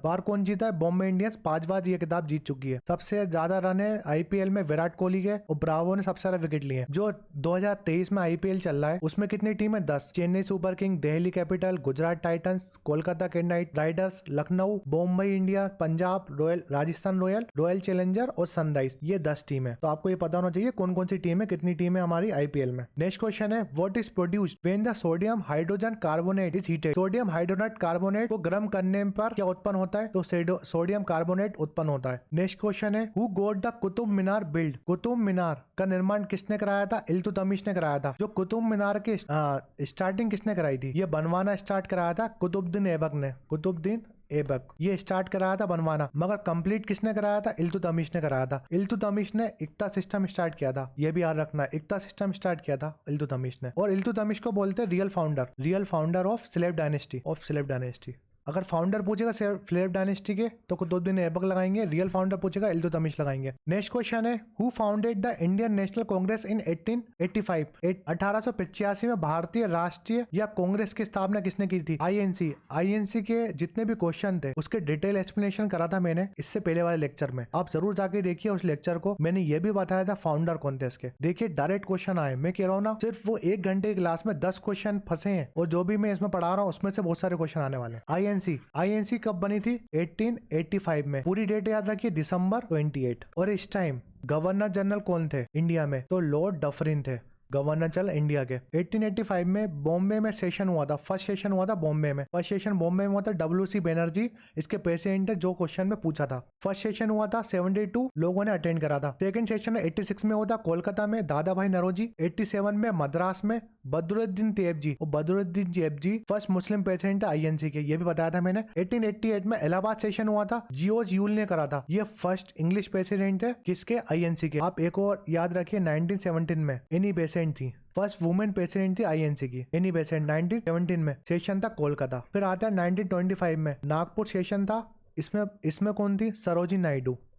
A: बार कौन जीता है? बॉम्बे इंडियंस 5 बार ये किताब जीत चुकी है। सबसे ज्यादा रन है IPL में विराट कोहली के, और ब्रावो ने सबसे ज्यादा विकेट लिए हैं। जो 2023 में IPL चल रहा है उसमें कितनी टीम है? 10। Chennai super king, Delhi capital, Gujarat Titans, Kolkata night Riders, Lucknow, Mumbai India, Punjab royal, Rajasthan royal, royal challenger और सनराइज, ये 10 टीम है। तो आपको ये पता होना चाहिए कौन कौन सी टीम है, कितनी टीम है हमारी आईपीएल में। नेक्स्ट क्वेश्चन है what is produced when the sodium hydrogen carbonate is heated. Sodium hydrogen carbonate को गर्म करने पर क्या उत्पन्न होता है, तो सोडियम कार्बोनेट उत्पन्न होता है। नेक्स्ट क्वेश्चन है who got the Qutub Minar build. Qutub Minar का निर्माण किसने कराया था, इल्तुतमिश ने कराया था। जो कुतुब मीनार की स्टार्टिंग किसने कराई थी, ये बनवाना स्टार्ट कराया था कुतुबुद्दीन ऐबक ने। कुतुबुद्दीन ऐबक ये स्टार्ट कराया था बनवाना, मगर कंप्लीट किसने कराया था, इल्तुतमिश ने कराया था। इल्तुतमिश ने इक्ता सिस्टम स्टार्ट किया था, ये भी याद रखना, इक्ता सिस्टम स्टार्ट किया था इल्तुतमिश ने। और इल्तुतमिश को बोलते हैं real founder of slave dynasty. अगर फाउंडर पूछेगा स्लेव डायनेस्टी के तो कुतुबुद्दीन ऐबक लगाएंगे, रियल फाउंडर पूछेगा इल्तुतमिश लगाएंगे। नेक्स्ट क्वेश्चन है who founded the Indian National Congress in 1885। 1885 में भारतीय राष्ट्रीय या कांग्रेस की स्थापना किसने की थी, आईएनसी के जितने भी क्वेश्चन थे उसके डिटेल एक्सप्लेनेशन करा था मैंने इससे पहले वाले लेक्चर में, आप जरूर जाके देखिए उस लेक्चर को। मैंने ये भी बताया था फाउंडर कौन थे इसके। देखिए डायरेक्ट क्वेश्चन आए, मैं कह रहा हूँ ना, सिर्फ वो 1 घंटे की क्लास में 10 क्वेश्चन फंसे हैं और जो भी मैं इसमें पढ़ा रहा हूँ उसमें से बहुत सारे क्वेश्चन आने वाले हैं। आईएनसी कब बनी थी, 1885 में। पूरी डेट याद रखिए, दिसंबर 28। और इस टाइम गवर्नर जनरल कौन थे इंडिया में, तो लॉर्ड डफरिन थे गवर्नर जनरल इंडिया के। 1885 में बॉम्बे में सेशन हुआ था, फर्स्ट सेशन हुआ था बॉम्बे में। फर्स्ट सेशन बॉम्बे में हुआ था, WC बनर्जी इसके प्रेसिडेंट है, जो क्वेश्चन में पूछा था। फर्स्ट सेशन हुआ था, 72 लोगों ने अटेंड करा था। सेकंड सेशन 86 में हुआ था कोलकाता में, दादा भाई नौरोजी। 87 में मद्रास में बदरुद्दीन तैयबजी, और Badruddin Tyabji first Muslim president INC के, ये भी बताया था मैंने। 1888 में इलाहाबाद सेशन हुआ था, जियोज यूल ने करा था, ये फर्स्ट इंग्लिश प्रेसिडेंट है किसके, आईएनसी के। आप एक और याद रखिए 1917 में एनी बेसेंट थी, फर्स्ट वुमेन प्रेसिडेंट थी आईएनसी की, एनी बेसेंट। 1917 में सेशन था कोलकाता। फिर आता है 1925 में नागपुर सेशन था, इसमें कौन थी,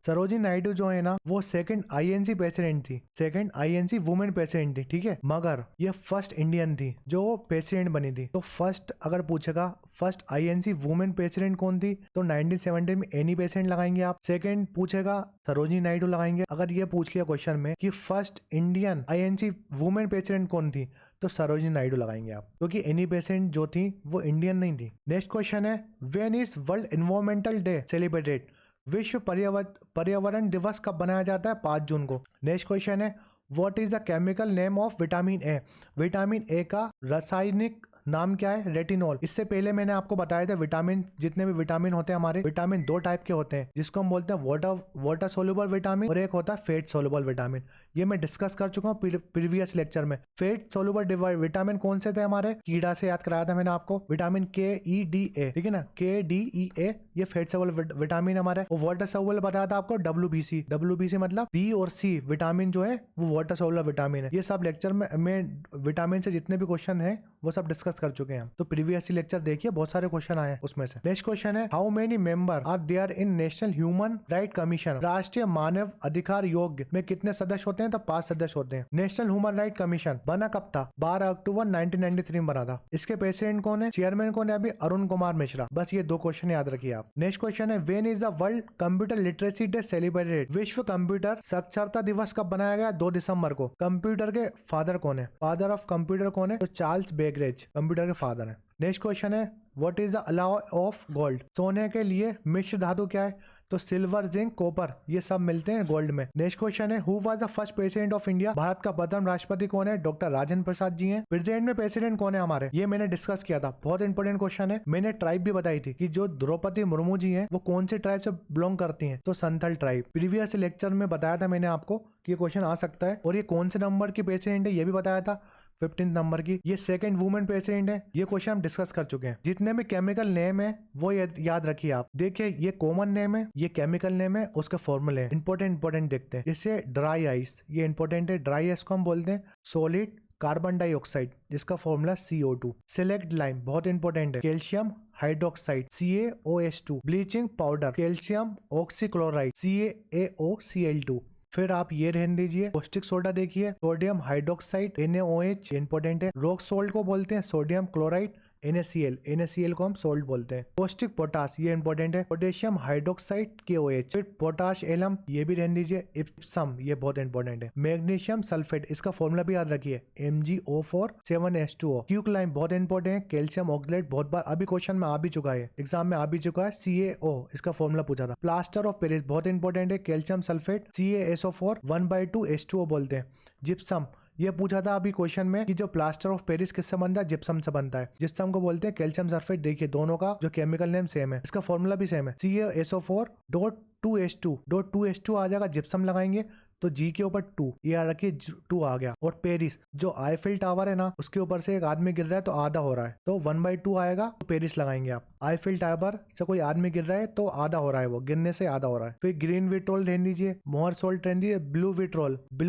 A: सरोजिनी नायडू जो है ना, वो सेकंड आईएनसी प्रेसिडेंट थी, सेकंड आईएनसी वुमेन प्रेसिडेंट थी, ठीक है। मगर ये फर्स्ट इंडियन थी जो प्रेसिडेंट बनी थी। तो फर्स्ट अगर पूछेगा फर्स्ट आईएनसी वुमेन प्रेसिडेंट कौन थी, तो 1917 में एनी बेसेंट लगाएंगे आप। सेकंड पूछेगा सरोजिनी नायडू लगाएंगे। अगर ये पूछ लिया क्वेश्चन में कि first Indian INC women president कौन थी, तो सरोजिनी नायडू लगाएंगे आप, क्योंकि एनी बेसेंट जो थी वो इंडियन नहीं थी। नेक्स्ट क्वेश्चन है when is world environmental day celebrated. विश्व पर्यावरण दिवस कब बनाया जाता है, 5 जून को। नेक्स्ट क्वेश्चन है what is the chemical name of vitamin A. Vitamin A का रासायनिक नाम क्या है, रेटिनॉल। इससे पहले मैंने आपको बताया था विटामिन, जितने भी विटामिन होते हैं हमारे, विटामिन 2 टाइप के होते हैं, जिसको हम बोलते हैं वाटर सोल्यूबल विटामिन और एक होता है फेट सोल्यूबल विटामिन। ये मैं डिस्कस कर चुका हूँ प्रीवियस लेक्चर में। फेट सोल्यूबल विटामिन कौन से थे हमारे, कीड़ा से याद कराया था मैंने आपको, विटामिन KEDA, ठीक है ना, KDEA, ये फेट सोल्यूबल विटामिन हमारे। और वाटर सोल्यूबल बताया था आपको WBC मतलब B और C विटामिन जो है वो वाटर सोल्यूबल विटामिन है। ये सब लेक्चर में विटामिन से जितने भी क्वेश्चन है वो सब डिस्कस कर चुके हैं। तो प्रीवियस लेक्चर देखिए, बहुत सारे क्वेश्चन आए उसमें से। नेक्स्ट क्वेश्चन है how many member are there in national human right commission. राष्ट्रीय मानव अधिकार योग में कितने सदस्य होते हैं, तो 5 सदस्य होते हैं। नेशनल ह्यूमन राइट कमीशन बना कब था, 12 अक्टूबर 1993 में बना था। इसके प्रेसिडेंट कौन है, चेयरमैन कौन है, अभी अरुण कुमार मिश्रा। बस ये 2 क्वेश्चन याद रखिए आप। नेक्स्ट क्वेश्चन है when is the world computer literacy day celebrated. विश्व कंप्यूटर साक्षरता दिवस कब बनाया गया, 2 दिसंबर को। कंप्यूटर के फादर कौन है, फादर ऑफ कंप्यूटर कौन है, तो चार्ल्स बेबेज कंप्यूटर के फादर है। नेक्स्ट क्वेश्चन है what is the alloy of gold. सोने के लिए मिश्र धातु क्या है, तो सिल्वर, जिंक, कॉपर, ये सब मिलते हैं गोल्ड में। नेक्स्ट क्वेश्चन है who was the first president of India. Bharat का प्रथम राष्ट्रपति कौन है, डॉक्टर राजेंद्र प्रसाद जी हैं। प्रेजेंट में प्रेसिडेंट कौन है हमारे, ये मैंने डिस्कस किया था, बहुत इंपॉर्टेंट क्वेश्चन है। मैंने ट्राइब भी बताई थी कि जो द्रौपदी मुर्मू जी हैं वो कौन से ट्राइब से बिलोंग करती हैं, तो संथल ट्राइब। प्रीवियस लेक्चर में बताया था मैंने आपको कि ये क्वेश्चन आ सकता है। और ये कौन से नंबर की प्रेसिडेंट है, ये भी बताया था, 15 नंबर की। ये सेकंड वुमेन प्रेसिडेंट है, ये क्वेश्चन हम डिस्कस कर चुके हैं। जितने भी केमिकल नेम है वो याद रखिए आप। देखिए ये कॉमन नेम है, ये केमिकल नेम है, उसके फॉर्मूले इंपॉर्टेंट देखते हैं। जैसे ड्राई आइस, ये इंपॉर्टेंट है। ड्राई आइस को हम बोलते हैं सॉलिड कार्बन डाइऑक्साइड, जिसका फॉर्मूला CO2। सिलेक्ट लाइम बहुत इंपॉर्टेंट है, calcium hydroxide CaOH2। Bleaching powder calcium oxychloride CaAOCl2। फिर आप ये रहने दीजिए, पौष्टिक सोडा देखिए, सोडियम हाइड्रोक्साइड NaOH इंपॉर्टेंट है। रॉक सोल्ट को बोलते हैं सोडियम क्लोराइड NaCl को हम सोल्ट बोलते हैं। पौष्टिक पोटास, ये इंपॉर्टेंट है। पोटेशियम हाइड्रोक्साइड KOH, फिर पोटाश एलम, ये भी रहने दीजिए। इप्सम, ये बहुत इंपॉर्टेंट है। मैग्नीशियम सल्फेट, इसका फॉर्मूला भी याद रखिए, MgO4 7H2O। क्यूकलाइन बहुत इंपॉर्टेंट है। कैल्शियम ऑक्सलेट, बहुत बार अभी क्वेश्चन में आ भी चुका है, एग्जाम में आ भी चुका है। CaO, इसका फॉर्मूला पूछा था। प्लास्टर ऑफ पेरिस बहुत इंपॉर्टेंट है। कैल्शियम सल्फेट, CaSO4 1/2 H2O बोलते हैं। जिप्सम, ये पूछा था अभी क्वेश्चन में कि जो प्लास्टर ऑफ पेरिस किससे बनता है, जिप्सम से बनता है। जिप्सम को बोलते हैं कैल्शियम सल्फेट। देखिए दोनों का जो केमिकल नेम सेम है, इसका फॉर्मूला भी सेम है, CaSO4.2H2 आ जाएगा। जिप्सम लगाएंगे तो G के ऊपर 2, ये याद रखिए 2 आ गया। और पेरिस, जो आईफिल टावर है ना, उसके ऊपर से एक आदमी गिर रहा है तो आधा हो रहा है, तो 1/2 आएगा, तो पेरिस लगाएंगे आप। आईफिल टावर से कोई आदमी गिर रहा है तो आधा हो रहा है, वो गिरने से आधा हो रहा है। फिर ग्रीन विट्रोल रहने दीजिए, मोहर सोल्ट रहने दीजिए। ब्लू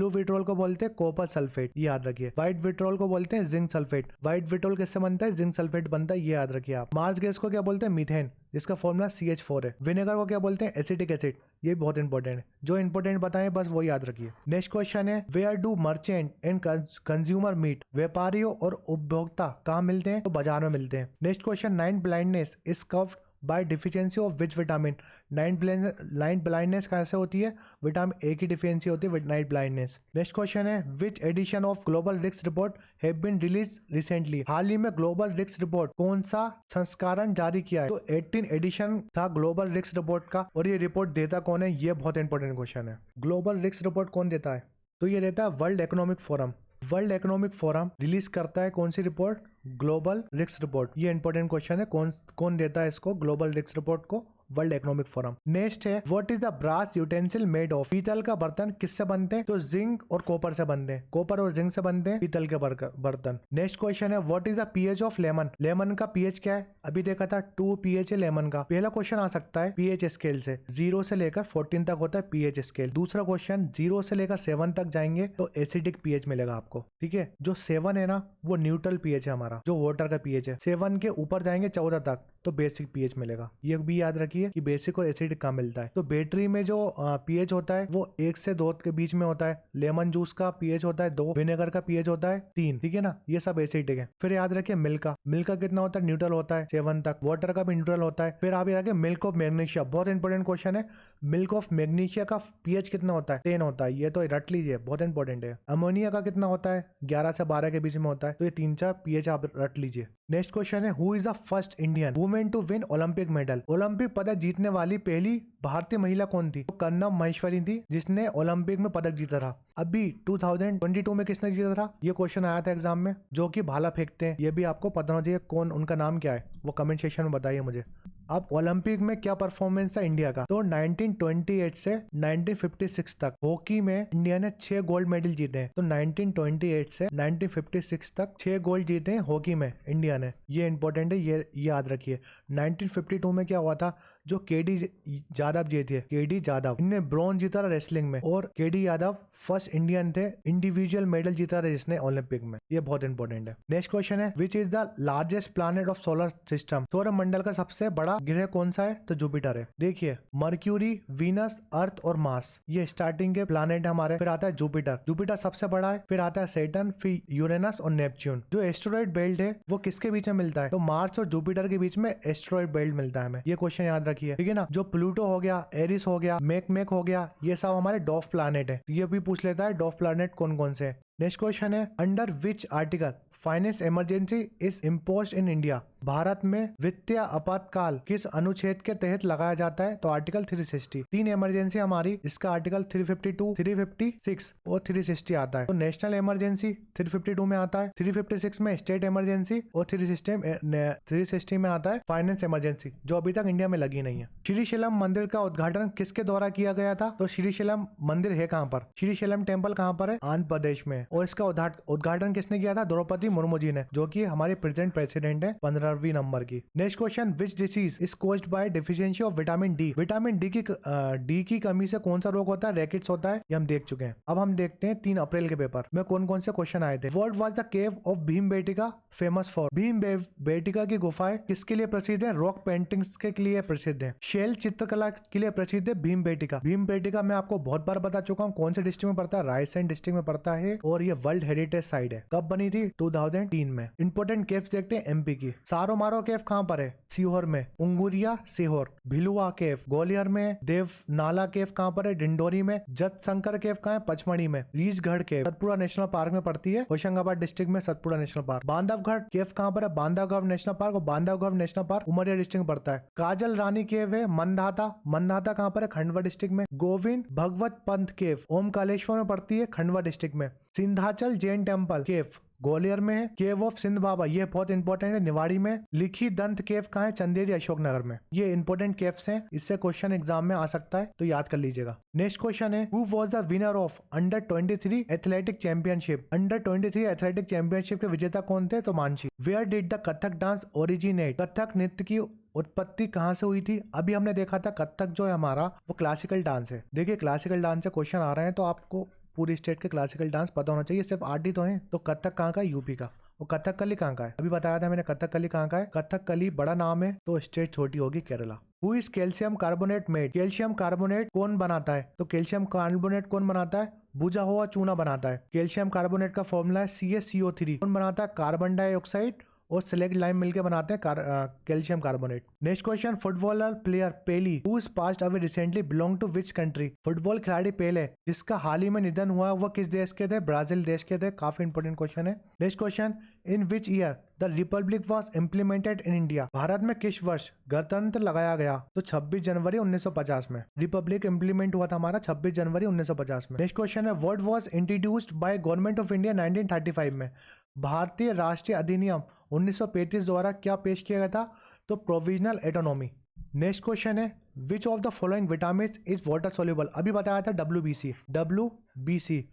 A: विट्रोल को बोलते हैं कॉपर सल्फेट, ये याद रखिए। व्हाइट विट्रोल को बोलते हैं जिंक सल्फेट। व्हाइट विट्रोल किससे बनता है, जिंक सल्फेट बनता है, ये याद रखिए आप। मार्स गैस को क्या बोलते हैं, मीथेन, जिसका फॉर्मूला CH4 है। विनेगर को क्या बोलते हैं, एसिटिक एसिड, ये बहुत इंपॉर्टेंट है। जो इंपॉर्टेंट बताएं बस वो याद रखिए। नेक्स्ट क्वेश्चन है, where do merchant and consumer meet, व्यापारियों और उपभोक्ता कहाँ मिलते हैं, तो बाजार में मिलते हैं। Next question, night blindness is curved bye deficiency of which vitamin. Night blindness कैसे होती है, विटामिन A की डिफिशियंसी होती है नाइट ब्लाइंडनेस। नेक्स्ट क्वेश्चन है, which edition of global risk report have been release recently. हाल ही में ग्लोबल रिस्क रिपोर्ट कौन सा संस्करण जारी किया है, तो 18 एडिशन था ग्लोबल रिस्क रिपोर्ट का। और ये रिपोर्ट देता कौन है, ये बहुत इंपॉर्टेंट क्वेश्चन है। ग्लोबल रिस्क रिपोर्ट कौन देता है, तो ये देता है world economic forum. World economic forum release करता है कौन सी रिपोर्ट, ग्लोबल रिस्क रिपोर्ट। ये इंपॉर्टेंट क्वेश्चन है, कौन देता है इसको, ग्लोबल रिस्क रिपोर्ट को, वर्ल्ड इकोनॉमिक फोरम। नेक्स्ट है, what is the brass utensil made of. पीतल का बर्तन किससे बनते हैं, तो जिंक और कॉपर से बनते हैं। कॉपर और जिंक से बनते हैं पीतल के बर्तन। नेक्स्ट क्वेश्चन है, what is the pH of lemon. Lemon का pH क्या है, अभी देखा था 2 pH है लेमन का। पहला क्वेश्चन आ सकता है pH स्केल से, 0 से लेकर 14 तक होता है pH स्केल। दूसरा क्वेश्चन 0 से लेकर 7 तक जाएंगे तो एसिडिक pH मिलेगा आपको, ठीक है। जो 7 है ना, वो न्यूट्रल pH है हमारा, जो वाटर का pH है। 7 के ऊपर जाएंगे 14 तक तो बेसिक pH मिलेगा। ये भी याद रखिए कि बेसिक और एसिडिक कहाँ मिलता है। तो बैटरी में जो pH होता है वो 1 से 2 के बीच में होता है। लेमन जूस का pH होता है 2, विनेगर का pH होता है 3, ठीक है ना, ये सब एसिडिक है। फिर याद रखिए मिल्क का कितना होता है, न्यूट्रल होता है 7 तक। वाटर का भी न्यूट्रल होता है। फिर आप याद रखिए मिल्क ऑफ मैग्नीशिया, बहुत इंपॉर्टेंट क्वेश्चन है। मिल्क ऑफ मैग्नीशिया का pH कितना होता है, 10 होता है, ये तो रट लीजिए, बहुत इंपॉर्टेंट है। अमोनिया का कितना होता है, 11 से 12 के बीच में होता है। तो ये 3-4 pH आप रट लीजिए। नेक्स्ट क्वेश्चन है, who is the first Indian women to win Olympic medal. Olympic पदक जीतने वाली पहली भारतीय महिला कौन थी, तो कर्णम महेश्वरी थी, जिसने ओलंपिक में पदक जीता था। अभी 2022 में किसने जीता था, ये क्वेश्चन आया था एग्जाम में, जो कि भाला फेंकते हैं। ये भी आपको पता होना चाहिए कौन, उनका नाम क्या है, वो कमेंट सेक्शन में बताइए मुझे। अब ओलंपिक में क्या परफॉर्मेंस था इंडिया का, तो 1928 से 1956 तक हॉकी में इंडिया ने 6 गोल्ड मेडल जीते हैं। तो 1928 से 1956 तक 6 गोल्ड जीते हैं हॉकी में इंडिया ने, ये इंपॉर्टेंट है, ये याद रखिए। 1952 में क्या हुआ था, जो केडी यादव जी थे, केडी यादव, इनने ब्रॉन्ज जीता था रेसलिंग में, और केडी यादव फर्स्ट इंडियन थे इंडिविजुअल मेडल जीता था जिसने ओलंपिक में, ये बहुत इंपॉर्टेंट है। नेक्स्ट क्वेश्चन है, which is the largest planet of solar system. सौर मंडल का सबसे बड़ा ग्रह कौन सा है, तो जुपिटर है। देखिए मर्क्यूरी, वीनस, अर्थ और मार्स, ये स्टार्टिंग के प्लैनेट हमारे। फिर आता है जुपिटर सबसे बड़ा है। फिर आता है सैटर्न, फिर यूरेनस और नेपच्यून। जो एस्टेरॉइड बेल्ट है वो किसके बीच में मिलता है, तो मार्स और जुपिटर के बीच में एस्टेरॉइड बेल्ट मिलता है हमें, ये क्वेश्चन याद रखिए, ठीक है ना। जो प्लूटो हो गया, एरिस हो गया, मेक हो गया, ये सब हमारे डॉफ प्लैनेट है। ये भी पूछ लेता है डॉफ प्लैनेट कौन कौन से है। नेक्स्ट क्वेश्चन है, under which article finance emergency is imposed in India. Bharat में वित्तीय आपातकाल किस अनुच्छेद के तहत लगाया जाता है, तो आर्टिकल 360। 3 इमरजेंसी हमारी, इसका आर्टिकल 352, 356 और 360 आता है। तो नेशनल इमरजेंसी 352 में आता है, 356 में स्टेट इमरजेंसी और 360 में आता है फाइनेंस इमरजेंसी, जो अभी तक इंडिया में लगी नहीं है। श्रीशैलम मंदिर का उद्घाटन किसके द्वारा किया गया था, तो श्रीशैलम मंदिर है कहाँ पर, श्रीशैलम टेम्पल कहाँ पर है, आंध्र प्रदेश में। और इसका उद्घाटन किसने किया था, द्रौपदी मुर्मू जी ने, जो कि हमारे प्रेजेंट प्रेसिडेंट है 15वीं नंबर की। Next question, which disease is caused by deficiency of vitamin D. Vitamin D की कमी से कौन सा रोग होता है, रैकेट्स होता है, ये हम देख चुके हैं। अब हम देखते हैं 3 अप्रैल के पेपर में कौन कौन से क्वेश्चन आए थे। What was the cave of Bhimbetka famous for. Bhimbetka की गुफाएं किसके लिए प्रसिद्ध है, रॉक पेंटिंग्स के लिए प्रसिद्ध है। शैल चित्रकला के लिए प्रसिद्ध है भीमबेटका। भीमबेटका मैं आपको बहुत बार बता चुका हूँ कौन से डिस्ट्रिक्ट में पड़ता है, रायसेन डिस्ट्रिक्ट में पड़ता है, और ये वर्ल्ड हेरिटेज साइट है। कब बनी थी, 2003 में। इंपोर्टेंट केव्स देखते हैं एमपी की। चारो मारो केव कहाँ पर है? सीहोर में। उंगुरिया सीहोर। भिलुआ केव ग्वालियर में। देवनाला केव कहाँ पर है? डिंडोरी में। जतशंकर केव कहाँ है? पचमढ़ी में। रीछगढ़ केव सतपुड़ा नेशनल पार्क में पड़ती है, होशंगाबाद डिस्ट्रिक्ट में सतपुड़ा नेशनल पार्क। बांधवगढ़ केव कहाँ पर है? बांधवगढ़ नेशनल पार्क, और Bandhavgarh national park Umaria district में पड़ता है। काजल रानी केव है मंदाता, मंदाता कहाँ पर है? खंडवा डिस्ट्रिक्ट में। गोविंद भगवत पंत केव ओमकालेश्वर में पड़ती है, खंडवा डिस्ट्रिक्ट में। सिंधाचल जैन टेम्पल केव ग्वालियर में है। केव ऑफ सिंध बाबा, ये बहुत इंपॉर्टेंट है, निवाड़ी में। लिखी दंत केव कहाँ है? चंदेरी अशोकनगर में। ये इंपॉर्टेंट केव्स हैं, इससे क्वेश्चन एग्जाम में आ सकता है, तो याद कर लीजिएगा। नेक्स्ट क्वेश्चन है, who was the winner of under 23 athletic championship? Under 23 athletic championship के विजेता कौन थे? तो Mansi. Where did the Kathak dance originate? Kathak नृत्य की उत्पत्ति कहाँ से हुई थी? अभी हमने देखा था कथक जो है हमारा वो क्लासिकल डांस है। देखिए क्लासिकल डांस से क्वेश्चन आ रहे हैं तो आपको पूरी स्टेट के क्लासिकल डांस पता होना चाहिए। सिर्फ 8 ही तो हैं। तो कथक कहाँ का? यूपी का। वो कथकली कहाँ का है? अभी बताया था मैंने कथकली कहाँ का है। कथकली बड़ा नाम है तो स्टेट छोटी होगी Kerala. Who is calcium carbonate made? Calcium carbonate कौन बनाता है? तो कैल्शियम कार्बोनेट कौन बनाता है? भुजा हुआ चूना बनाता है। कैल्शियम कार्बोनेट का फॉर्मूला है CaCO3। कौन बनाता है? कार्बन डाइऑक्साइड और सिलेक्ट लाइम मिलकर बनाते हैं calcium carbonate. Next question, footballer player Pele who is passed away recently belong to which country? फुटबॉल खिलाड़ी पेले जिसका हाल ही में निधन हुआ वह किस देश के थे? ब्राजील देश के थे। काफी इंपोर्टेंट क्वेश्चन है। Next question, in which year the Republic was implemented in India? Bharat में किस वर्ष गणतंत्र लगाया गया? तो 26 जनवरी 1950 में रिपब्लिक इम्प्लीमेंट हुआ था हमारा 26 जनवरी 1950 में। नेक्स्ट क्वेश्चन है, word was introduced by government of India 1935 में? भारतीय राष्ट्रीय अधिनियम 1935 द्वारा क्या पेश किया गया था? तो प्रोविजनल एटोनॉमी। नेक्स्ट क्वेश्चन है, which of the following vitamin is water soluble? अभी बताया था WBC।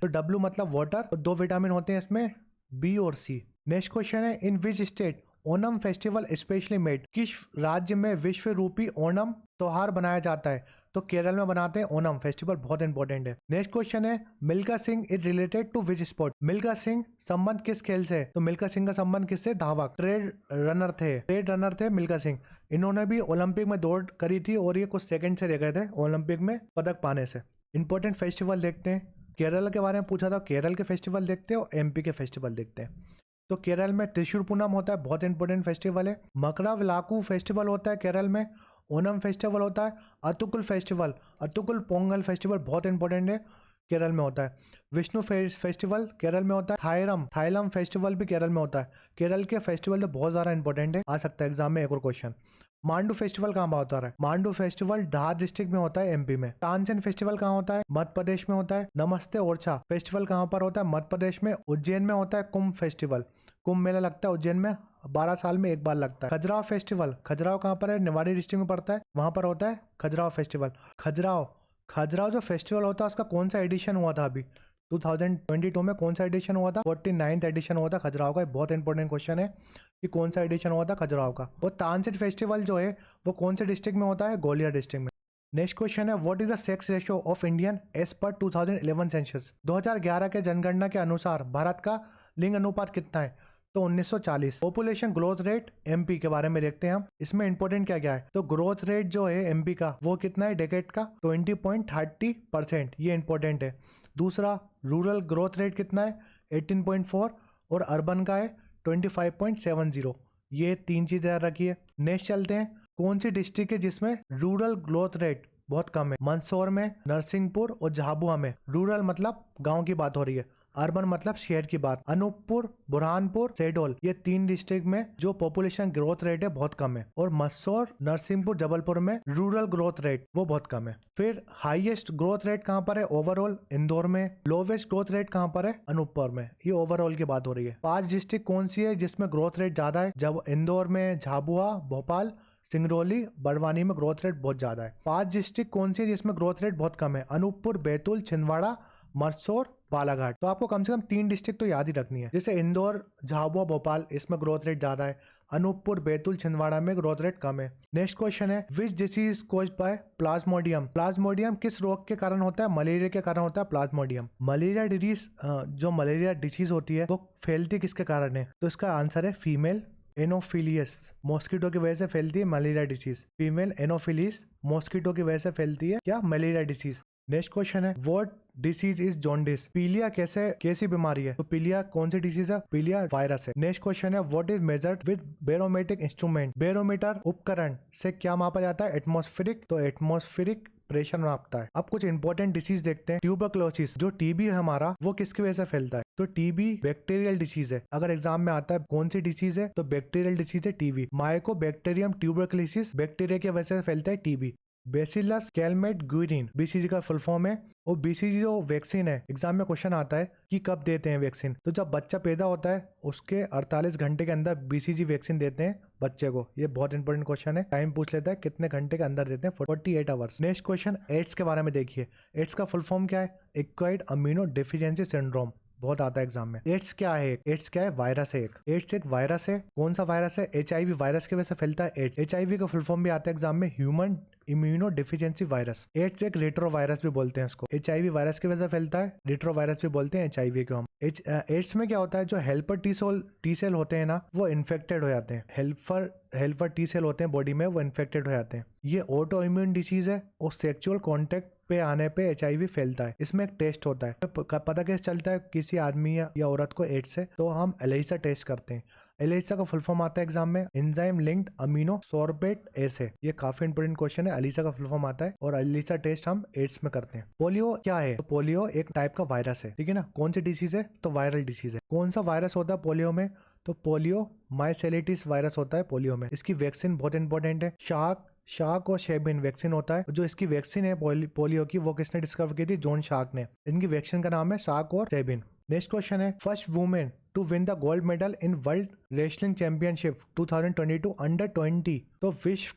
A: तो W मतलब वाटर और 2 विटामिन होते हैं इसमें, B और C। नेक्स्ट क्वेश्चन है, in which state Onam festival specially made? किस राज्य में विश्व रूपी ओणम त्योहार बनाया जाता है? तो केरल में बनाते हैं ओणम फेस्टिवल, बहुत इंपॉर्टेंट है। नेक्स्ट क्वेश्चन है, Milkha Singh is related to which sport? Milkha Singh संबंध किस खेल से? तो मिल्खा सिंह का संबंध किससे? धावक, ट्रेड रनर थे मिल्खा सिंह। इन्होंने भी ओलंपिक में दौड़ करी थी और ये कुछ सेकंड से रह गए थे ओलंपिक में पदक पाने से। इंपॉर्टेंट फेस्टिवल देखते हैं। केरल के बारे में पूछा था, केरल के फेस्टिवल देखते हैं और MP के फेस्टिवल देखते हैं। तो केरल में त्रिशूर पूनम होता है, बहुत इंपॉर्टेंट फेस्टिवल है। मकरविलाकू फेस्टिवल होता है केरल में। ओणम फेस्टिवल होता है। अतुकुल पोंगल फेस्टिवल बहुत इंपॉर्टेंट है, केरल में होता है। विष्णु फेस्टिवल केरल में होता है। थाईलम फेस्टिवल भी केरल में होता है। केरल के फेस्टिवल तो बहुत ज़्यादा इंपॉर्टेंट है, आ सकता है एग्जाम में एक और क्वेश्चन। मांडू फेस्टिवल कहाँ होता है? मांडू फेस्टिवल धार डिस्ट्रिक्ट में होता है, MP में। तानसेन फेस्टिवल कहाँ होता है? मध्य प्रदेश में होता है। नमस्ते ओरछा फेस्टिवल कहाँ पर होता है? मध्य प्रदेश में। उज्जैन में होता है कुंभ फेस्टिवल, कुंभ मेला लगता है उज्जैन में, 12 साल में एक बार लगता है। खजुराहो फेस्टिवल, खजुराहो कहाँ पर है? निवाड़ी डिस्ट्रिक्ट में पड़ता है, वहां पर होता है खजुराहो फेस्टिवल। खजुराहो जो फेस्टिवल होता है उसका कौन सा एडिशन हुआ था? अभी 2022 में कौन सा एडिशन हुआ था? 49th एडिशन हुआ था खजुराहो का। बहुत इंपॉर्टेंट क्वेश्चन है कि कौन सा एडिशन हुआ था खजुराहो का। और तानसेन फेस्टिवल जो है वो कौन से डिस्ट्रिक्ट में होता है? ग्वालियर डिस्ट्रिक्ट में। नेक्स्ट क्वेश्चन है, what is the sex ratio of Indian as per 2011 census? 2011 के जनगणना के अनुसार भारत का लिंग अनुपात कितना है? तो 1940। पॉपुलेशन ग्रोथ रेट MP के बारे में देखते हैं हम। इसमें इंपॉर्टेंट क्या क्या है? तो ग्रोथ रेट जो है MP का वो कितना है डेकेड का? 20.30%, ये इंपॉर्टेंट है। दूसरा, रूरल ग्रोथ रेट कितना है? 18.4 और अर्बन का है 25.70। ये 3 चीजें याद रखिए। नेक्स्ट चलते हैं, कौन सी डिस्ट्रिक्ट है जिसमें रूरल ग्रोथ रेट बहुत कम है? मंदसौर में, नरसिंहपुर और झाबुआ में। रूरल मतलब गांव की बात हो रही है, अर्बन मतलब शहर की बात। अनूपपुर, बुरहानपुर, शहडोल, ये 3 डिस्ट्रिक्ट में जो पॉपुलेशन ग्रोथ रेट है बहुत कम है। और मंदसौर, नरसिंहपुर, जबलपुर में रूरल ग्रोथ रेट वो बहुत कम है। फिर हाईएस्ट ग्रोथ रेट कहाँ पर है? ओवरऑल इंदौर में। लोवेस्ट ग्रोथ रेट कहाँ पर है? अनूपपुर में। ये ओवरऑल की बात हो रही है। 5 डिस्ट्रिक्ट कौन सी है जिसमें ग्रोथ रेट ज्यादा है? जब इंदौर में, झाबुआ, भोपाल, सिंगरौली, बड़वानी में ग्रोथ रेट बहुत ज्यादा है। 5 डिस्ट्रिक्ट कौन सी है जिसमें ग्रोथ रेट बहुत कम है? अनूपपुर, बैतूल, छिंदवाड़ा, मंदसौर, बालाघाट। तो आपको कम से कम 3 डिस्ट्रिक्ट तो याद ही रखनी है, जैसे इंदौर, झाबुआ, भोपाल, इसमें ग्रोथ रेट ज्यादा है। अनूपपुर, बैतूल, छिंदवाड़ा में ग्रोथ रेट कम है। नेक्स्ट क्वेश्चन है, which disease caused by Plasmodium? Plasmodium किस रोग के कारण होता है? मलेरिया के कारण होता है प्लाज्मोडियम। मलेरिया डिजीज, जो मलेरिया डिसीज होती है वो फैलती किसके कारण है? तो इसका आंसर है फीमेल एनोफिलियस, मॉस्किटो की वजह से फैलती है malaria disease. Female Anopheles mosquito की वजह से फैलती है क्या? Malaria disease. नेक्स्ट क्वेश्चन है, व्हाट डिसीज इज जॉन्डिस। पीलिया कैसी बीमारी है? तो पीलिया कौन सी डिसीज है? पीलिया वायरस है। नेक्स्ट क्वेश्चन है what is measured with barometric instrument. Barometer उपकरण से क्या मापा जाता है? एटमॉस्फेरिक। तो एटमॉस्फेरिक प्रेशर नापता है। अब कुछ इंपॉर्टेंट डिसीज देखते हैं। ट्यूबरक्लोसिस, जो टीबी है हमारा, वो किसकी वजह से फैलता है? तो टीबी बैक्टीरियल डिसीज है। अगर एग्जाम में आता है कौन सी डिसीज है, तो बैक्टीरियल डिसीज है टीबी। माइकोबैक्टीरियम ट्यूबरक्लोसिस बैक्टीरिया की वजह से फैलता है TB. Bacillus Calmette Guérin BCG का फुल फॉर्म है। और बीसीजी जो वैक्सीन है, एग्जाम में क्वेश्चन आता है कि कब देते हैं वैक्सीन। तो जब बच्चा पैदा होता है उसके 48 घंटे के अंदर बीसीजी वैक्सीन देते हैं बच्चे को। ये बहुत इंपॉर्टेंट क्वेश्चन है, टाइम पूछ लेता है कितने घंटे के अंदर देते हैं, 48 आवर्स। नेक्स्ट क्वेश्चन एड्स के बारे में देखिए। एड्स का फुल फॉर्म क्या है? एक्वायर्ड अमीनो डेफिशिएंसी सिंड्रोम, बहुत आता है एग्जाम में। एड्स क्या है? एड्स क्या है? वायरस है। एड्स एक वायरस है। कौन सा वायरस है? HIV वायरस की वजह से फैलता है एड्स। HIV का फुल फॉर्म भी आता है एग्जाम में, human immunodeficiency virus. AIDS एक रेट्रो वायरस भी बोलते हैं इसको। HIV वायरस की वजह से फैलता है, रेट्रो वायरस भी बोलते हैं HIV को हम। एड्स में क्या होता है, जो हेल्पर टी सेल होते हैं ना, वो इन्फेक्टेड हो जाते हैं। हेल्पर टी सेल होते हैं बॉडी में, वो इन्फेक्टेड हो जाते हैं। ये ऑटो इम्यून डिसीज है और सेक्सुअल कॉन्टेक्ट पे आने पे HIV फैलता है। इसमें एक टेस्ट होता है, पता कैसे चलता है किसी आदमी या औरत को एड्स है? तो हम एलिसा टेस्ट करते हैं। एलिसा का फुल फॉर्म आता है एग्जाम में, एंजाइम लिंक्ड अमीनो सॉर्बेट एसे। ये काफी इंपोर्टेंट क्वेश्चन है। एलिसा का फुल फॉर्म आता है और एलिसा टेस्ट हम एड्स में करते हैं। पोलियो क्या है? तो पोलियो एक टाइप का वायरस है, ठीक है ना। कौन सी डिसीज है? तो वायरल डिसीज है। कौन सा वायरस होता है पोलियो में? तो पोलियो माइसेलिटिस वायरस होता है पोलियो में। इसकी वैक्सीन बहुत इंपॉर्टेंट है। शाक और शेबिन वैक्सीन होता है। जो इसकी वैक्सीन है पोलियो की, वो किसने डिस्कवर की थी? जॉन शाक ने। इनकी वैक्सीन का नाम है शाक और शेबिन। नेक्स्ट क्वेश्चन है first women to win the gold medal in world wrestling championship 2022 under 20। तो विश्व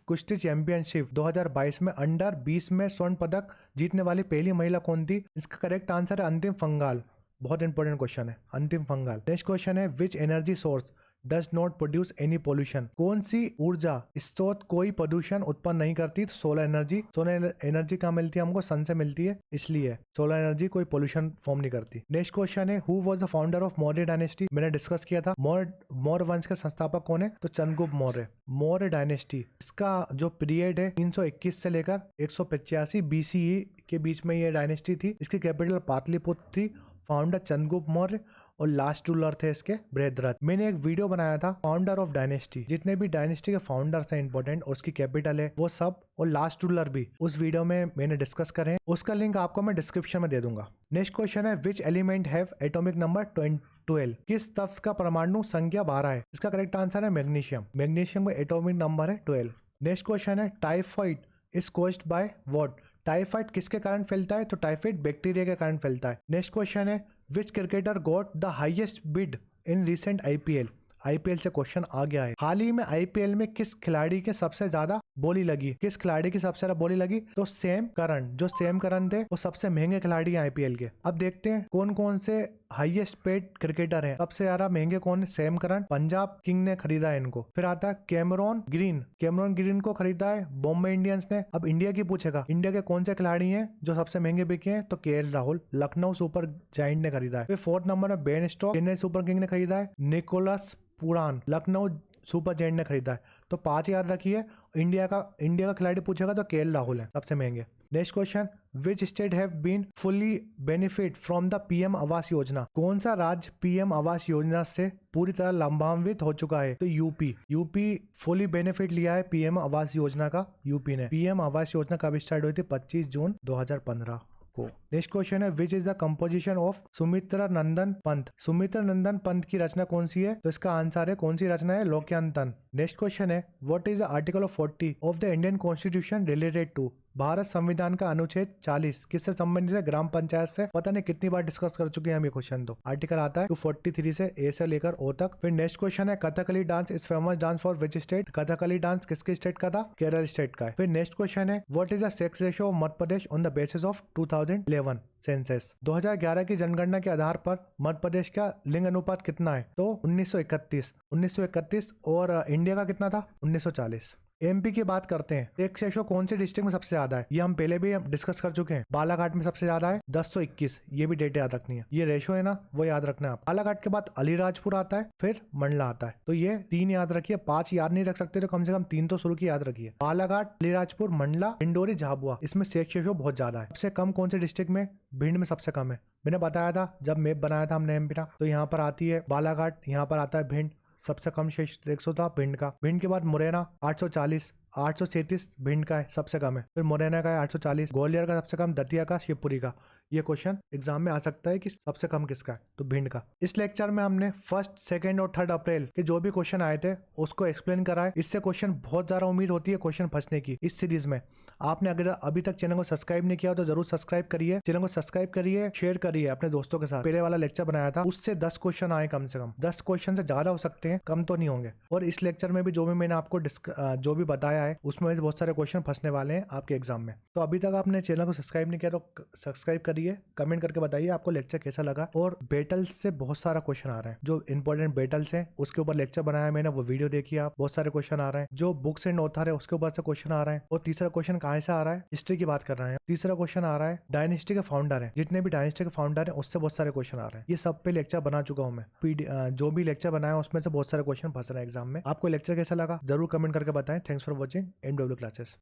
A: कुश्ती चैंपियनशिप 2022 में अंडर 20 में स्वर्ण पदक जीतने वाली पहली महिला कौन थी? इसका करेक्ट आंसर है अंतिम फंगाल। बहुत इंपॉर्टेंट क्वेश्चन है, अंतिम फंगाल। नेक्स्ट क्वेश्चन है which energy source does not produce any pollution. कौन सी ऊर्जा स्रोत कोई प्रदूषण उत्पन्न नहीं करती? तो सोलर एनर्जी। सोलर एनर्जी कहाँ मिलती है हमको? सन से मिलती है, इसलिए सोलर एनर्जी कोई पोल्यूशन फॉर्म नहीं करती। नेक्स्ट क्वेश्चन है who was the founder of Maurya dynasty. मैंने डिस्कस किया था मौर्य वंश के संस्थापक कौन है? तो चंद्रगुप्त मौर्य। मौर्य डायनेस्टी, इसका जो पीरियड है 321 से लेकर 185 BCE के बीच में ये डायनेस्टी थी। इसकी कैपिटल पाटलिपुत्र थी। फाउंडर चंद्रगुप्त मौर्य और लास्ट रूलर थे इसके बृहद्रथ। मैंने एक वीडियो बनाया था फाउंडर ऑफ डायनेस्टी, जितने भी डायनेस्टी के फाउंडर्स हैं इंपॉर्टेंट और उसकी कैपिटल है वो सब, और लास्ट रूलर भी उस वीडियो में मैंने डिस्कस करे हैं। उसका लिंक आपको मैं डिस्क्रिप्शन में दे दूंगा। नेक्स्ट क्वेश्चन है which element have atomic number 12। किस तत्व का परमाणु संख्या 12 है? इसका करेक्ट आंसर है मैग्नीशियम। मैग्नीशियम का एटॉमिक नंबर है 12। नेक्स्ट क्वेश्चन है typhoid is caused by what. Typhoid किसके कारण फैलता है? तो टाइफाइड बैक्टीरिया के कारण फैलता है। नेक्स्ट क्वेश्चन है विच cricketer got the highest bid in recent IPL। IPL से क्वेश्चन आ गया है। हाल ही में IPL में किस खिलाड़ी के सबसे ज्यादा बोली लगी? किस खिलाड़ी की सबसे ज्यादा बोली लगी? तो सैम करन। जो सैम करन थे वो सबसे महंगे खिलाड़ी हैं IPL के। अब देखते हैं कौन कौन से हाईएस्ट पेड क्रिकेटर हैं। सबसे ज्यादा महंगे कौन है? सैम करन, पंजाब किंग ने खरीदा है इनको। फिर आता है कैमरॉन ग्रीन को खरीदा है बॉम्बे इंडियंस ने। अब इंडिया की पूछेगा, इंडिया के कौन से खिलाड़ी हैं जो सबसे महंगे बिके हैं? तो KL Rahul, Lucknow super giant ने खरीदा है। फिर फोर्थ नंबर में Ben Stokes, Chennai super king ने खरीदा है। निकोलस पुरान, लखनऊ सुपर जायंट ने खरीदा है। तो 5 याद रखिए। इंडिया का खिलाड़ी पूछेगा तो KL राहुल है सबसे महंगे। Next question which state have been fully benefit from the PM Awas योजना। कौन सा राज्य PM आवास योजना से पूरी तरह लाभान्वित हो चुका है? तो यूपी फुली बेनिफिट लिया है PM आवास योजना का। यूपी ने। PM आवास योजना कब स्टार्ट हुई थी? 25 जून 2015 को। नेक्स्ट क्वेश्चन है which is the composition of Sumitra Nandan Pant. Sumitra Nandan Pant की रचना कौन सी है? तो इसका आंसर है कौन सी रचना है? लोक्यान्तन। नेक्स्ट क्वेश्चन है what is the article of 40 of the Indian constitution related to. भारत संविधान का अनुच्छेद 40 किससे संबंधित है? ग्राम पंचायत से। पता नहीं कितनी बार डिस्कस कर चुके हैं हम ये क्वेश्चन। तो आर्टिकल आता है 243 से A से लेकर O तक। फिर नेक्स्ट क्वेश्चन है Kathakali dance is famous dance for which state. Kathakali dance किसके स्टेट का था? केरल स्टेट का है। फिर नेक्स्ट क्वेश्चन है what is the sex ratio of Madhya Pradesh on the basis of 2011 census. 2011 की जनगणना के आधार पर मध्य प्रदेश का लिंग अनुपात कितना है? तो 1931 और इंडिया का कितना था? 1940। एमपी की बात करते हैं, एक रेशो कौन से डिस्ट्रिक्ट में सबसे ज्यादा है, ये हम पहले भी डिस्कस कर चुके हैं। बालाघाट में सबसे ज्यादा है 1021, ये भी डेट याद रखनी है। ये रेशो है ना, वो याद रखना है आप। बालाघाट के बाद अलीराजपुर आता है, फिर मंडला आता है। तो ये 3 याद रखिए, 5 याद नहीं रख सकते तो कम से कम 3 तो शुरू की याद रखिए। बालाघाट, अलीराजपुर, मंडला, डिंडोरी, झाबुआ, इसमें सेक्स रेशो बहुत ज्यादा है। सबसे कम कौन से डिस्ट्रिक्ट में? भिंड में सबसे कम है। मैंने बताया था जब मैप बनाया था हमने एमपी का, तो यहाँ पर आती है बालाघाट, यहाँ पर आता है भिंड। सबसे कम शेष 100 था भिंड का। भिंड के बाद मुरैना 840, 837 भिंड का है, सबसे कम है। फिर मुरैना का है 840, ग्वालियर का सबसे कम, दतिया का, शिवपुरी का। ये क्वेश्चन एग्जाम में आ सकता है कि सबसे कम किसका है, तो भिंड का। इस लेक्चर में हमने 1, 2 और 3 अप्रैल के जो भी क्वेश्चन आए थे उसको एक्सप्लेन करा है। इससे क्वेश्चन बहुत ज्यादा उम्मीद होती है क्वेश्चन फंसने की इस सीरीज में। आपने अगर अभी तक चैनल को सब्सक्राइब नहीं किया तो जरूर सब्सक्राइब करिए, चैनल को सब्सक्राइब करिए, शेयर करिए अपने दोस्तों के साथ। पहले वाला लेक्चर बनाया था उससे 10 क्वेश्चन आए कम से कम। 10 क्वेश्चन से ज्यादा हो सकते हैं, कम तो नहीं होंगे। और इस लेक्चर में भी जो भी मैंने आपको जो भी बताया है उसमें से बहुत सारे क्वेश्चन फंसने वाले हैं आपके एग्जाम में। तो अभी तक आपने चैनल को सब्सक्राइब नहीं किया तो सब्सक्राइब करिए, कमेंट करके बताइए आपको लेक्चर कैसा लगा। और बेटल्स से बहुत सारा क्वेश्चन आ रहे हैं, जो इंपॉर्टेंट बेटल्स हैं उसके ऊपर लेक्चर बनाया मैंने, वो वीडियो देखिए आप। बहुत सारे क्वेश्चन आ रहे हैं जो बुक्स एंड ऑथर है उसके ऊपर से क्वेश्चन आ रहे हैं। और तीसरा क्वेश्चन कहाँ से आ रहा है? हिस्ट्री की बात कर रहे हैं। तीसरा क्वेश्चन आ रहा है डायनेस्टी के फाउंडर है, जितने भी डायनेस्टी के फाउंडर है उससे बहुत सारे क्वेश्चन आ रहे हैं। ये सब पे लेक्चर बना चुका हूँ मैं। जो भी लेक्चर बनाया उसमें से बहुत सारे क्वेश्चन फंस रहे हैं एग्जाम में। आपको लेक्चर कैसा लगा जरूर कमेंट करके बताएं। Thanks for watching MW classes.